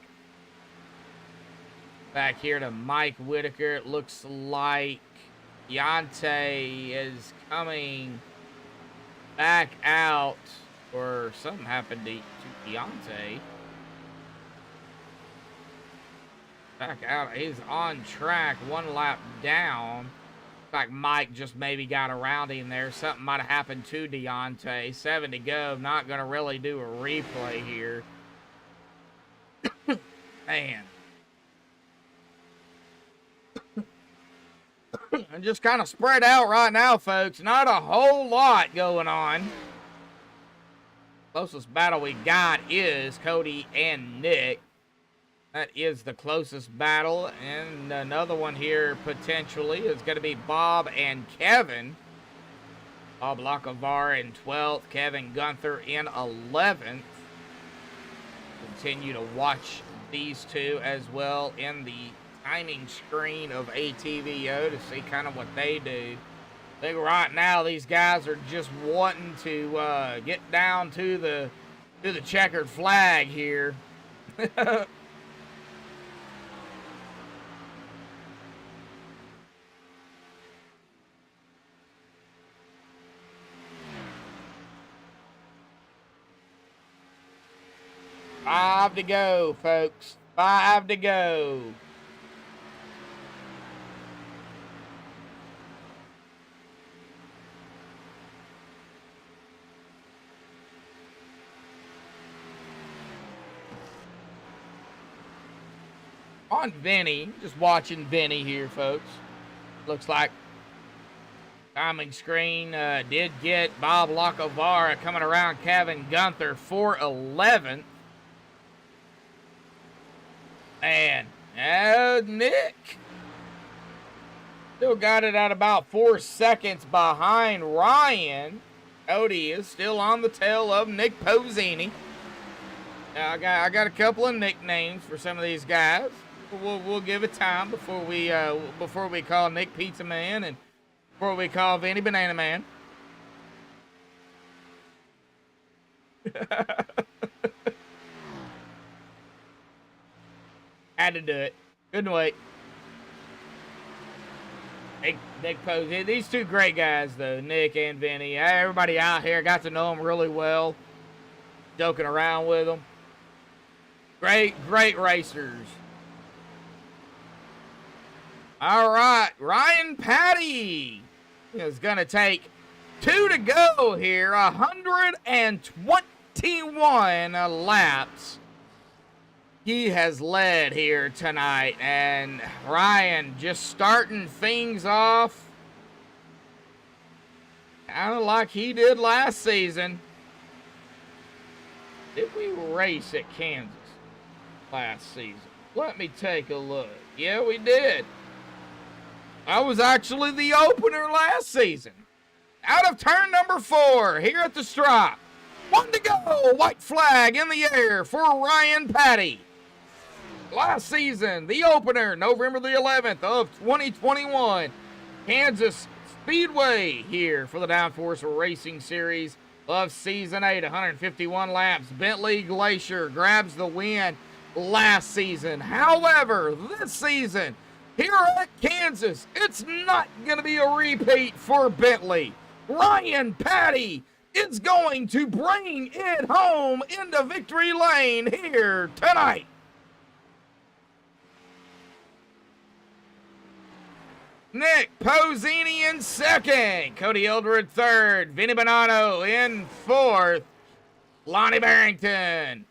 Back here to Mike Whitaker. It looks like Deontay is coming back out, or something happened to Deontay. Back out. He's on track, 1 lap down. Looks like Mike just maybe got around him there. Something might have happened to Deontay. 7 to go. Not going to really do a replay here. Man. And just kind of spread out right now, folks. Not a whole lot going on. Closest battle we got is Cody and Nick. That is the closest battle. And another one here potentially is going to be Bob and Kevin. Bob Lockavar in 12th. Kevin Gunther in 11th. Continue to watch these two as well in the timing screen of ATVO to see kind of what they do. I think right now these guys are just wanting to get down to the checkered flag here. 5 to go, folks. 5 to go. On Vinny, just watching Vinny here, folks. Looks like timing screen did get Bob Lockavar coming around Kevin Gunther for 11th. And Nick still got it at about 4 seconds behind Ryan. Cody is still on the tail of Nick Pozzini. Now, I got a couple of nicknames for some of these guys. We'll give it time before we call Nick Pizza Man and before we call Vinny Banana Man. Had to do it. Couldn't wait. Nick Posey. These two great guys, though. Nick and Vinny. Everybody out here got to know them really well. Joking around with them. Great racers. All right. Ryan Patty is going to take 2 to go here. 121 laps. He has led here tonight, and Ryan just starting things off kind of like he did last season. Did we race at Kansas last season? Let me take a look. Yeah, we did. I was actually the opener last season. Out of turn number 4 here at the stripe. 1 to go. White flag in the air for Ryan Patty. Last season, the opener, November the 11th of 2021. Kansas Speedway here for the Downforce Racing Series of Season 8. 151 laps. Bentley Glacier grabs the win last season. However, this season, here at Kansas, it's not going to be a repeat for Bentley. Ryan Patty is going to bring it home into victory lane here tonight. Nick Pozzini in second. Cody Eldred third. Vinny Bonanno in fourth. Lonnie Barrington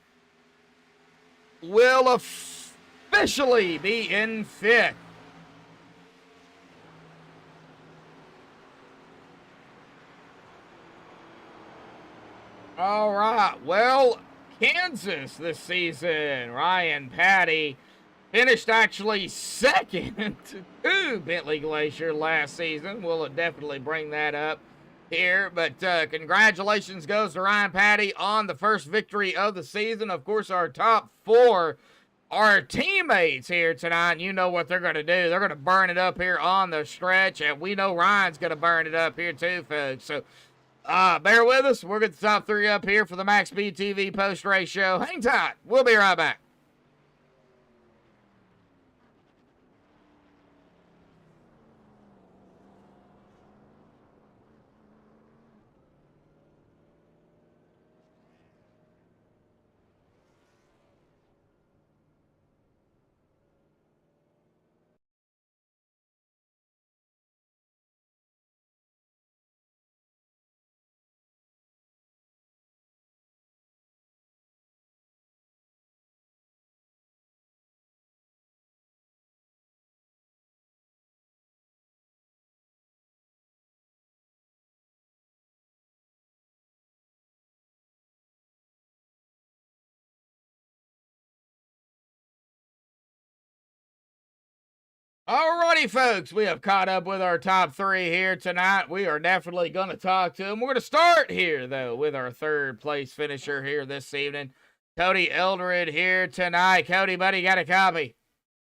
will officially be in fifth. All right, well, Kansas this season, Ryan Patty finished actually second to Bentley Glacier last season. We'll definitely bring that up here, but congratulations goes to Ryan Patty on the first victory of the season. Of course, our top four are teammates here tonight. You know what they're going to do. They're going to burn it up here on the stretch, and we know Ryan's going to burn it up here too, folks. So bear with us. We'll get the top three up here for the MaxspeedTV post-race show. Hang tight. We'll be right back. Alrighty, folks, we have caught up with our top three here tonight. We are definitely going to talk to them. We're going to start here, though, with our third place finisher here this evening. Cody Eldred here tonight. Cody, buddy, got a copy?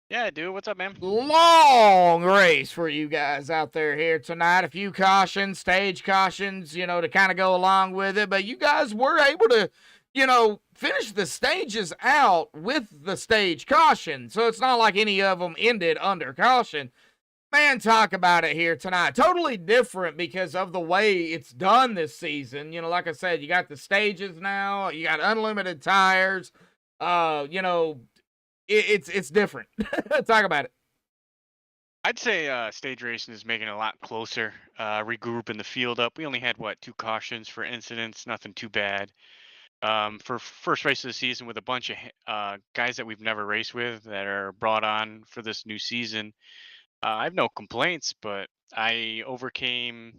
Yeah, dude. What's up, man? Long race for you guys out there here tonight. A few cautions, stage cautions, you know, to kind of go along with it. But you guys were able to, you know, finish the stages out with the stage caution. So it's not like any of them ended under caution. Man, talk about it here tonight. Totally different because of the way it's done this season. You know, like I said, you got the stages now. You got unlimited tires. You know, it's different. Talk about it. I'd say stage racing is making it a lot closer. Regrouping the field up. We only had, what, 2 cautions for incidents. Nothing too bad. For first race of the season with a bunch of guys that we've never raced with that are brought on for this new season. I have no complaints, but I overcame.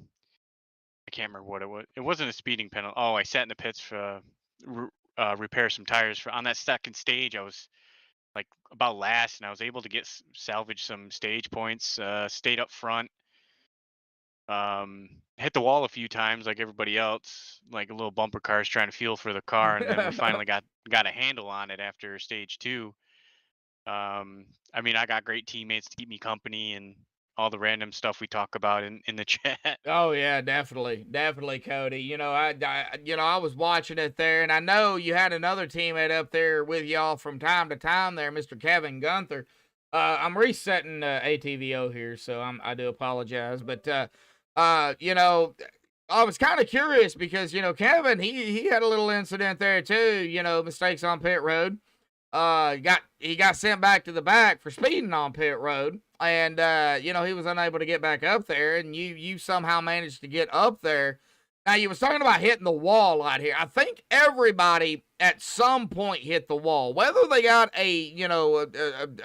I can't remember what it was. It wasn't a speeding penalty. Oh, I sat in the pits for repair some tires for on that second stage. I was like about last, and I was able to get salvage some stage points. Stayed up front. Hit the wall a few times like everybody else, like a little bumper cars trying to feel for the car, and then we finally got a handle on it after stage 2. I mean, I got great teammates to keep me company and all the random stuff we talk about in the chat. Oh yeah, definitely, Cody. You know, I was watching it there, and I know you had another teammate up there with y'all from time to time there, Mr. Kevin Gunther. I'm resetting ATVO here, so I do apologize, but you know, I was kind of curious because, you know, Kevin, he had a little incident there too, you know, mistakes on pit road. He got sent back to the back for speeding on pit road, and you know, he was unable to get back up there, and you somehow managed to get up there. Now, you was talking about hitting the wall out here. I think everybody at some point hit the wall, whether they got a, you know,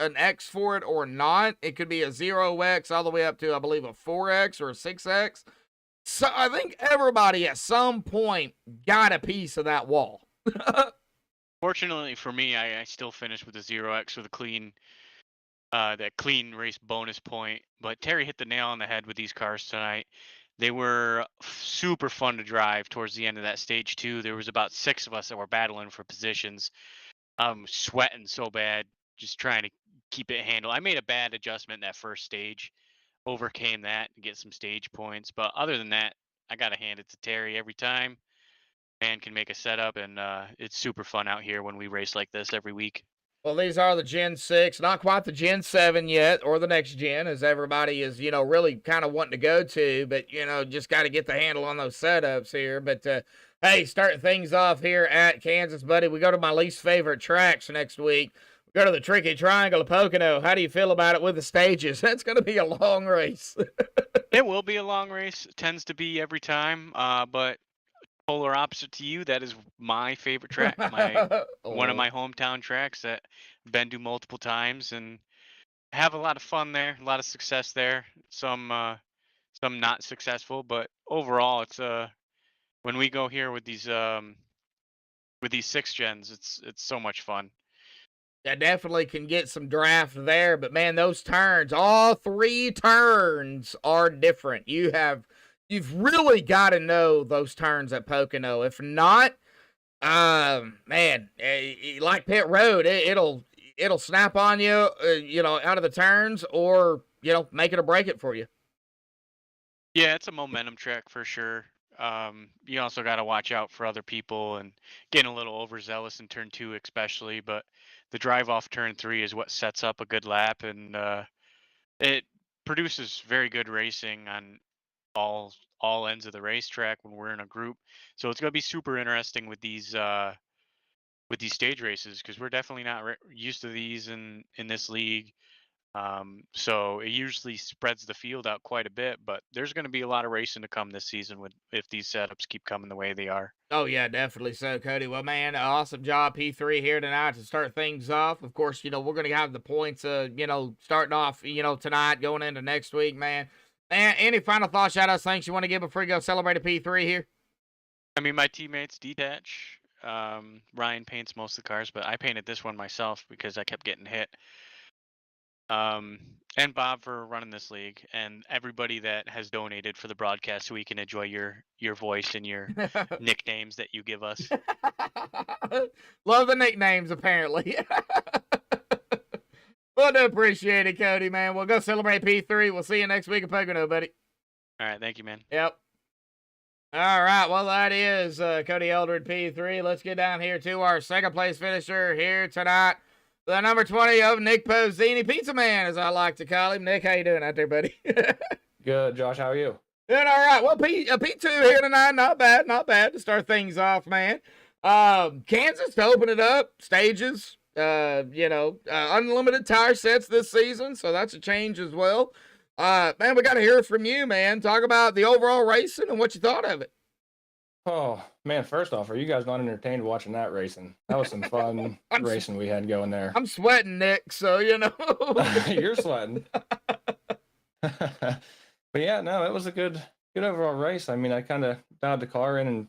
an X for it or not. It could be a 0X all the way up to, I believe, a 4X or a 6X. So I think everybody at some point got a piece of that wall. Fortunately for me, I still finished with a 0X with a clean, that clean race bonus point. But Terry hit the nail on the head with these cars tonight. They were super fun to drive towards the end of that stage 2. There was about 6 of us that were battling for positions. I'm sweating so bad, just trying to keep it handled. I made a bad adjustment in that first stage, overcame that to get some stage points. But other than that, I got to hand it to Terry every time. Man can make a setup, and it's super fun out here when we race like this every week. Well, these are the Gen 6, not quite the Gen 7 yet, or the next gen, as everybody is, you know, really kind of wanting to go to, but, you know, just got to get the handle on those setups here. But, hey, starting things off here at Kansas, buddy, we go to my least favorite tracks next week. We go to the Tricky Triangle of Pocono. How do you feel about it with the stages? That's going to be a long race. It will be a long race. It tends to be every time, but polar opposite to you, that is my favorite track. One of my hometown tracks that I've been to multiple times and have a lot of fun there, a lot of success there. Some not successful, but overall, it's when we go here with these 6 gens, it's so much fun. That definitely can get some draft there, but man, those turns, all 3 turns are different. You've really got to know those turns at Pocono. If not, man, like pit road, it'll snap on you, out of the turns, or make it or break it for you. Yeah, it's a momentum track for sure. You also got to watch out for other people and getting a little overzealous in turn 2, especially. But the drive off turn 3 is what sets up a good lap, and it produces very good racing on all ends of the racetrack when we're in a group. So it's going to be super interesting with these stage races because we're definitely not used to these in this league. So it usually spreads the field out quite a bit, but there's going to be a lot of racing to come this season if these setups keep coming the way they are. Oh yeah, definitely so, Cody. Well, man, awesome job P3 here tonight to start things off. Of course, we're going to have the points, starting off, tonight, going into next week, man. Man, any final thoughts, shout-outs, things you want to give before you go celebrate a P3 here? I mean, my teammates detach. Ryan paints most of the cars, but I painted this one myself because I kept getting hit. And Bob for running this league, and everybody that has donated for the broadcast so we can enjoy your voice and your nicknames that you give us. Love the nicknames, apparently. Well, do appreciate it, Cody, man. We'll go celebrate P3. We'll see you next week at Pocono, buddy. All right, thank you, man. Yep. All right, well, that is Cody Eldred P3. Let's get down here to our second place finisher here tonight. The number 20 of Nick Pozzini, Pizza Man, as I like to call him. Nick, how you doing out there, buddy? Good, Josh. How are you? Doing all right. Well, P2 here tonight. Not bad to start things off, man. Kansas to open it up. Stages, unlimited tire sets this season, so that's a change as well. Man, we got to hear from you, man. Talk about the overall racing and what you thought of it. Oh, man, first off, are you guys not entertained watching that racing? That was some fun racing we had going there. I'm sweating, Nick, so You're sweating. But yeah, no, it was a good overall race. I mean, I kind of dialed the car in and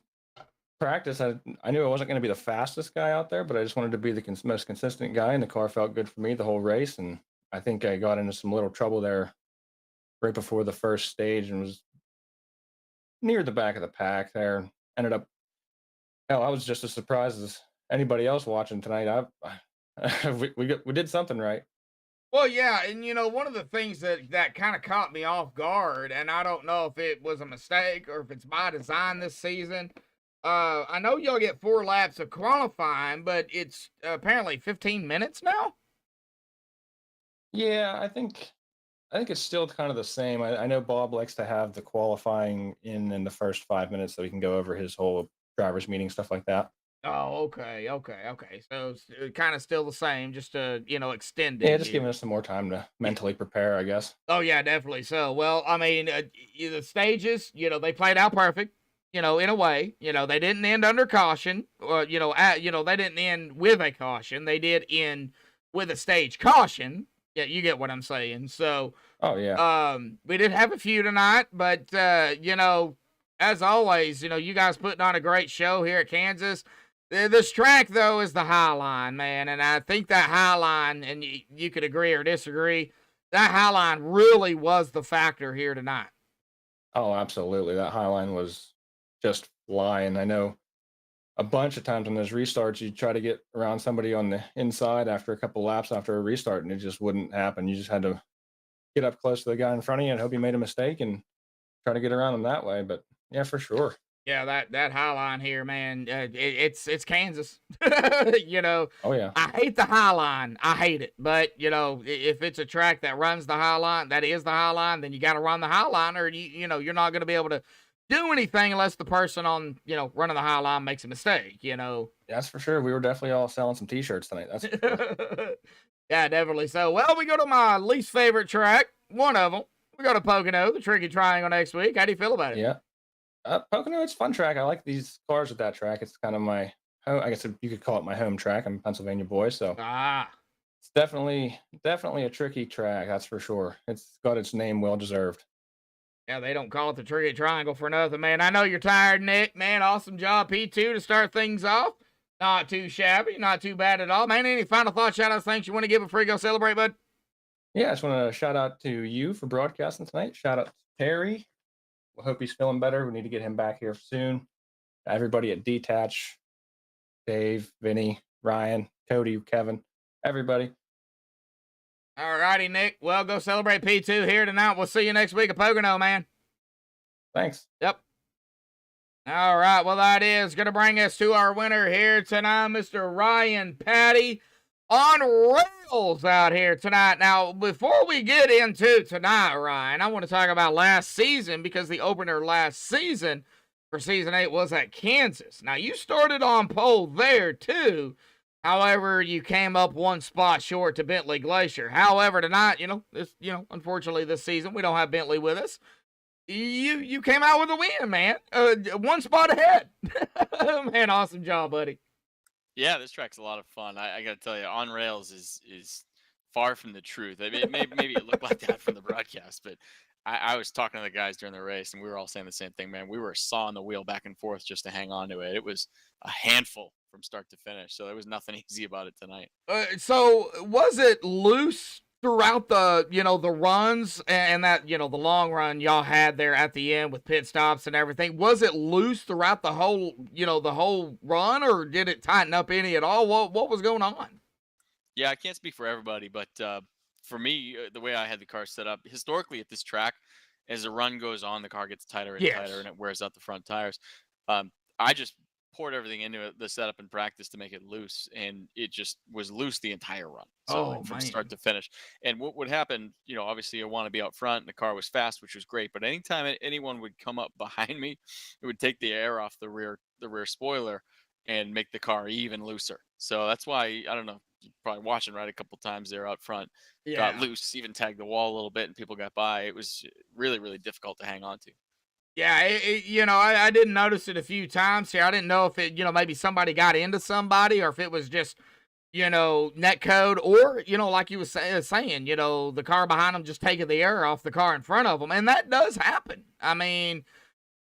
practice. I knew I wasn't going to be the fastest guy out there, but I just wanted to be the most consistent guy, and the car felt good for me the whole race. And I think I got into some little trouble there right before the first stage and was near the back of the pack there. Ended up, hell, I was just as surprised as anybody else watching tonight. We did something right. Well, yeah, and one of the things that kind of caught me off guard, and I don't know if it was a mistake or if it's by design this season. I know y'all get 4 laps of qualifying, but it's apparently 15 minutes now. Yeah, I think it's still kind of the same. I know Bob likes to have the qualifying in the first 5 minutes so he can go over his whole driver's meeting, stuff like that. Oh, okay. So it's kind of still the same, just to, extend it. Yeah, just giving us some more time to mentally prepare, I guess. Oh, yeah, definitely. So, well, I mean, the stages, they played out perfect, in a way. They didn't end under caution, or, they didn't end with a caution. They did end with a stage caution. Yeah, you get what I'm saying. So, oh yeah. We did have a few tonight, but as always, you guys putting on a great show here at Kansas. This track though is the high line, man, and I think that high line, and you could agree or disagree, that high line really was the factor here tonight. Oh, absolutely. That high line was just flying. I know a bunch of times on those restarts, you try to get around somebody on the inside after a couple laps after a restart, and it just wouldn't happen. You just had to get up close to the guy in front of you and hope he made a mistake and try to get around him that way. But yeah, for sure. Yeah, that high line here, man, it's Kansas. Oh yeah. I hate the high line. I hate it. But if it's a track that runs the high line, that is the high line, then you got to run the high line, or you're not going to be able to do anything unless the person on running the high line makes a mistake. That's for sure. We were definitely all selling some T-shirts tonight. That's for sure. Yeah, definitely. So, well, we go to my least favorite track. One of them. We go to Pocono, the Tricky Triangle next week. How do you feel about it? Yeah. Pocono, it's a fun track. I like these cars at that track. It's kind of my home. I guess you could call it my home track. I'm a Pennsylvania boy, so it's definitely a tricky track. That's for sure. It's got its name well deserved. Yeah, they don't call it the Tricky Triangle for nothing, man. I know you're tired, Nick. Man, awesome job, P2, to start things off. Not too shabby, not too bad at all. Man, any final thoughts, shout-outs, thanks you want to give before you go celebrate, bud? Yeah, I just want to shout out to you for broadcasting tonight. Shout out to Terry. We hope he's feeling better. We need to get him back here soon. Everybody at Detach, Dave, Vinny, Ryan, Cody, Kevin, everybody. All righty, Nick. Well, go celebrate P2 here tonight. We'll see you next week at Pocono, man. Thanks. Yep. All right. Well, that is going to bring us to our winner here tonight, Mr. Ryan Patty on rails out here tonight. Now, before we get into tonight, Ryan, I want to talk about last season because the opener last season for Season 8 was at Kansas. Now, you started on pole there, too. However, you came up one spot short to Bentley Glacier. However, tonight, unfortunately this season, we don't have Bentley with us. You came out with a win, man. One spot ahead. Man, awesome job, buddy. Yeah, this track's a lot of fun. I got to tell you, on rails is far from the truth. I mean, maybe it looked like that from the broadcast, but I was talking to the guys during the race, and we were all saying the same thing, man. We were sawing the wheel back and forth just to hang on to it. It was a handful from start to finish, so there was nothing easy about it tonight. So was it loose throughout the the runs and that the long run y'all had there at the end with pit stops and everything? Was it loose throughout the whole the whole run, or did it tighten up any at all? What was going on? Yeah, I can't speak for everybody, but for me, the way I had the car set up historically at this track, as the run goes on, the car gets tighter and tighter, and it wears out the front tires. I just poured everything into the setup in practice to make it loose, and it just was loose the entire run. So from start to finish. And what would happen, obviously I want to be out front, and the car was fast, which was great. But anytime anyone would come up behind me, it would take the air off the rear spoiler and make the car even looser. So that's why, I don't know, you're probably watching right a couple times there out front, got loose, even tagged the wall a little bit, and people got by. It was really, really difficult to hang on to. Yeah, I didn't notice it a few times here. I didn't know if it, maybe somebody got into somebody, or if it was just, net code, or, like you was saying, the car behind them just taking the air off the car in front of them. And that does happen. I mean,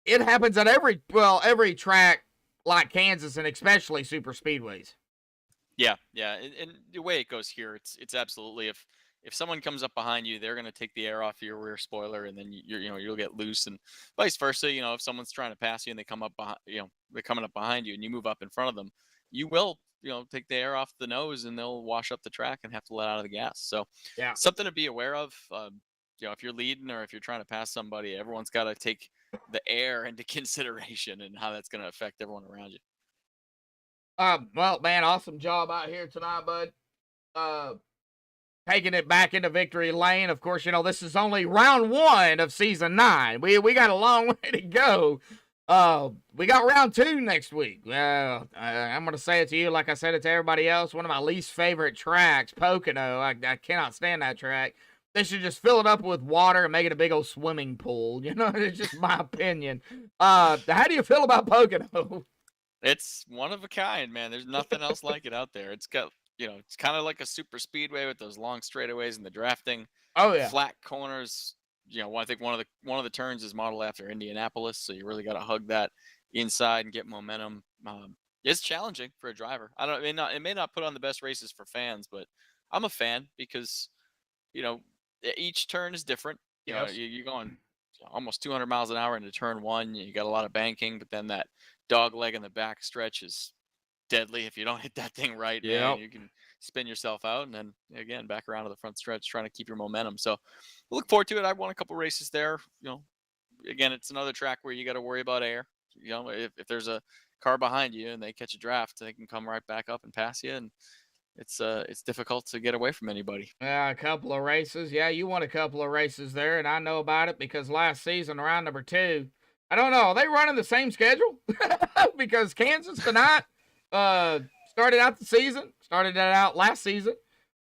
it happens at every track like Kansas, and especially super speedways. Yeah. And the way it goes here, it's absolutely, if someone comes up behind you, they're going to take the air off your rear spoiler, and then you'll get loose, and vice versa. If someone's trying to pass you and they come up behind, they're coming up behind you and you move up in front of them, you will, take the air off the nose, and they'll wash up the track and have to let out of the gas. So something to be aware of. If you're leading or if you're trying to pass somebody, everyone's got to take the air into consideration and how that's going to affect everyone around you. Well, man, awesome job out here tonight, bud. Taking it back into victory lane. Of course, this is only round 1 of season 9. We got a long way to go. We got round 2 next week. I'm going to say it to you like I said it to everybody else. One of my least favorite tracks, Pocono. I cannot stand that track. They should just fill it up with water and make it a big old swimming pool. It's just my opinion. How do you feel about Pocono? It's one of a kind, man. There's nothing else like it out there. It's got, it's kind of like a super speedway with those long straightaways and the drafting. Oh yeah. Flat corners. I think one of the turns is modeled after Indianapolis, so you really got to hug that inside and get momentum. It's challenging for a driver. It may not put on the best races for fans, but I'm a fan because, each turn is different. You're going almost 200 miles an hour into turn 1. You got a lot of banking, but then that dog leg in the back stretch is deadly if you don't hit that thing right. Yeah, you can spin yourself out, and then again back around to the front stretch trying to keep your momentum. So look forward to it. I won a couple races there. Again, it's another track where you got to worry about air. If there's a car behind you and they catch a draft, they can come right back up and pass you, and it's difficult to get away from anybody. Yeah, a couple of races. Yeah, you won a couple of races there, and I know about it because last season, round number 2, I don't know, are they running the same schedule? Because Kansas tonight started out last season.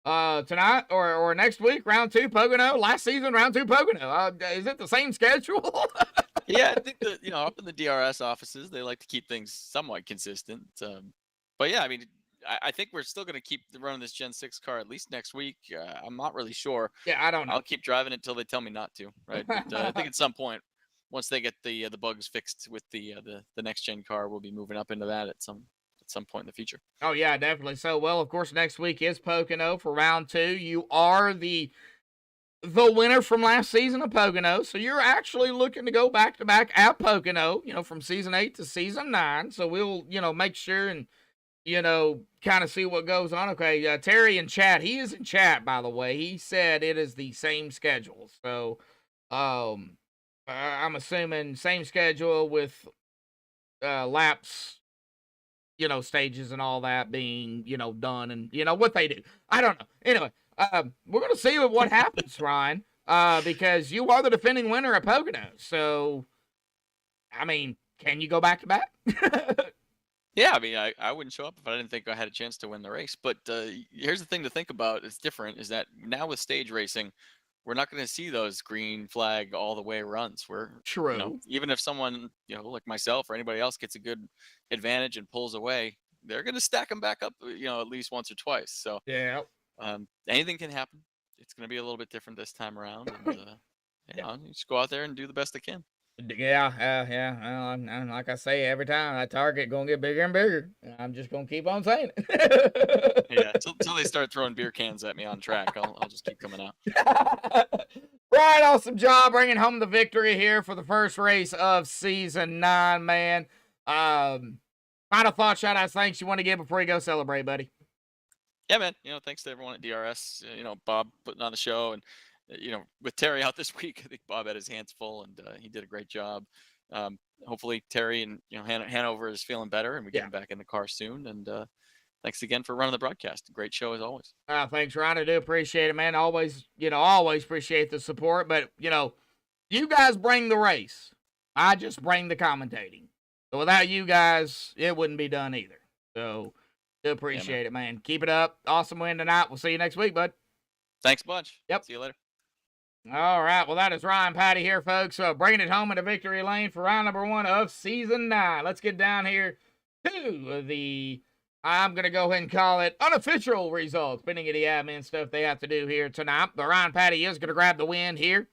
Tonight or next week, round 2 Pocono. Last season, round 2 Pocono. Is it the same schedule? Yeah, I think that, up in the DRS offices, they like to keep things somewhat consistent. But yeah, I mean, I think we're still going to keep running this Gen 6 car at least next week. I'm not really sure. Yeah, I don't know. I'll keep driving it until they tell me not to, right? But I think at some point, once they get the bugs fixed with the next gen car, we'll be moving up into that at some point in the future. Oh yeah, definitely. So, well, of course, next week is Pocono for round 2. You are the winner from last season of Pocono, so you're actually looking to go back to back at Pocono, from season 8 to season 9. So we'll, make sure and kind of see what goes on. Okay, Terry in chat, he is in chat, by the way. He said it is the same schedule. So, I'm assuming same schedule with laps, stages and all that being, done and, what they do. I don't know. Anyway, we're going to see what happens, Ryan, because you are the defending winner at Pocono. So, I mean, can you go back to back? Yeah, I mean, I wouldn't show up if I didn't think I had a chance to win the race. But here's the thing to think about. It's different, is that now with stage racing, we're not going to see those green flag all the way runs. True. Even if someone, like myself or anybody else gets a good advantage and pulls away, they're going to stack them back up, at least once or twice. So yeah, anything can happen. It's going to be a little bit different this time around. And, you just go out there and do the best they can. Yeah. And like I say, every time that target gonna get bigger and bigger. I'm just gonna keep on saying it. Yeah, until they start throwing beer cans at me on track, I'll just keep coming out. Right, awesome job bringing home the victory here for the first race of season 9, man. Final thought, shout outs, thanks you want to give before you go celebrate, buddy. Yeah, man. Thanks to everyone at DRS. Bob putting on the show, and with Terry out this week, I think Bob had his hands full, and he did a great job. Hopefully Terry and Hanover is feeling better, and we get him back in the car soon. And thanks again for running the broadcast. Great show as always. Thanks, Ryan. I do appreciate it, man. Always appreciate the support. But you guys bring the race. I just bring the commentating. So without you guys, it wouldn't be done either. So do appreciate it, man. Keep it up. Awesome win tonight. We'll see you next week, bud. Thanks a bunch. Yep. See you later. All right, well, that is Ryan Patty here, folks. Bringing it home into victory lane for round number 1 of season 9. Let's get down here to the, I'm going to go ahead and call it unofficial results, depending on the admin stuff they have to do here tonight. But Ryan Patty is going to grab the win here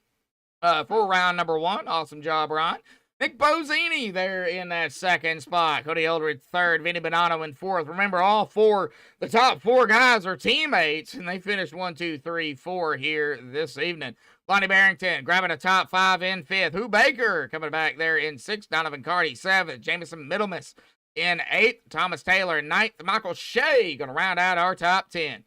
for round number 1. Awesome job, Ryan. Nick Bozzini there in that second spot. Cody Eldridge third. Vinny Bonanno in fourth. Remember, the top 4 guys are teammates, and they finished 1, 2, 3, 4 here this evening. Lonnie Barrington grabbing a top 5 in 5th. Hugh Baker coming back there in 6th. Donovan Carty 7th. Jameson Middlemas in 8th. Thomas Taylor 9th. Michael Shea going to round out our top 10.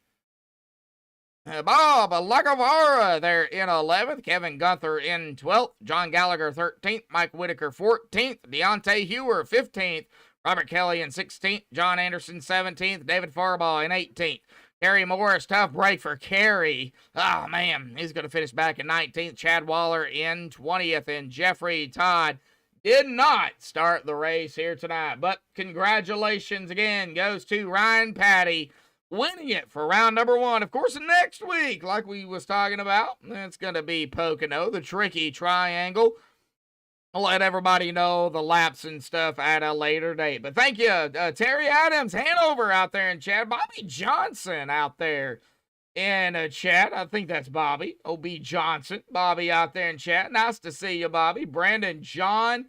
Bob Lacavara there in 11th. Kevin Gunther in 12th. John Gallagher 13th. Mike Whitaker 14th. Deontay Hewer 15th. Robert Kelly in 16th. John Anderson 17th. David Farbaugh in 18th. Kerry Morris, tough break for Kerry. Oh, man, he's going to finish back in 19th. Chad Waller in 20th. And Jeffrey Todd did not start the race here tonight. But congratulations again goes to Ryan Patty, winning it for round number 1. Of course, next week, like we was talking about, it's going to be Pocono, the tricky triangle. I'll let everybody know the laps and stuff at a later date. But thank you, Terry Adams, Hanover out there in chat. Bobby Johnson out there in chat. I think that's Bobby. O.B. Johnson. Bobby out there in chat. Nice to see you, Bobby. Brandon John.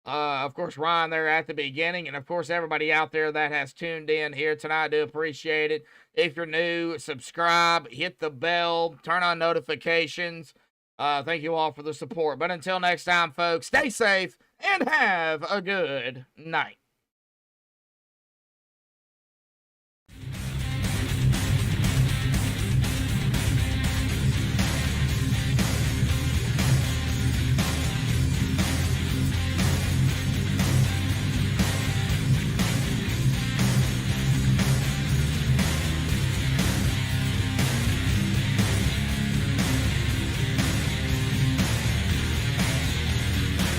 Of course, Ryan there at the beginning. And, of course, everybody out there that has tuned in here tonight. I do appreciate it. If you're new, subscribe, hit the bell, turn on notifications. Thank you all for the support. But until next time, folks, stay safe and have a good night.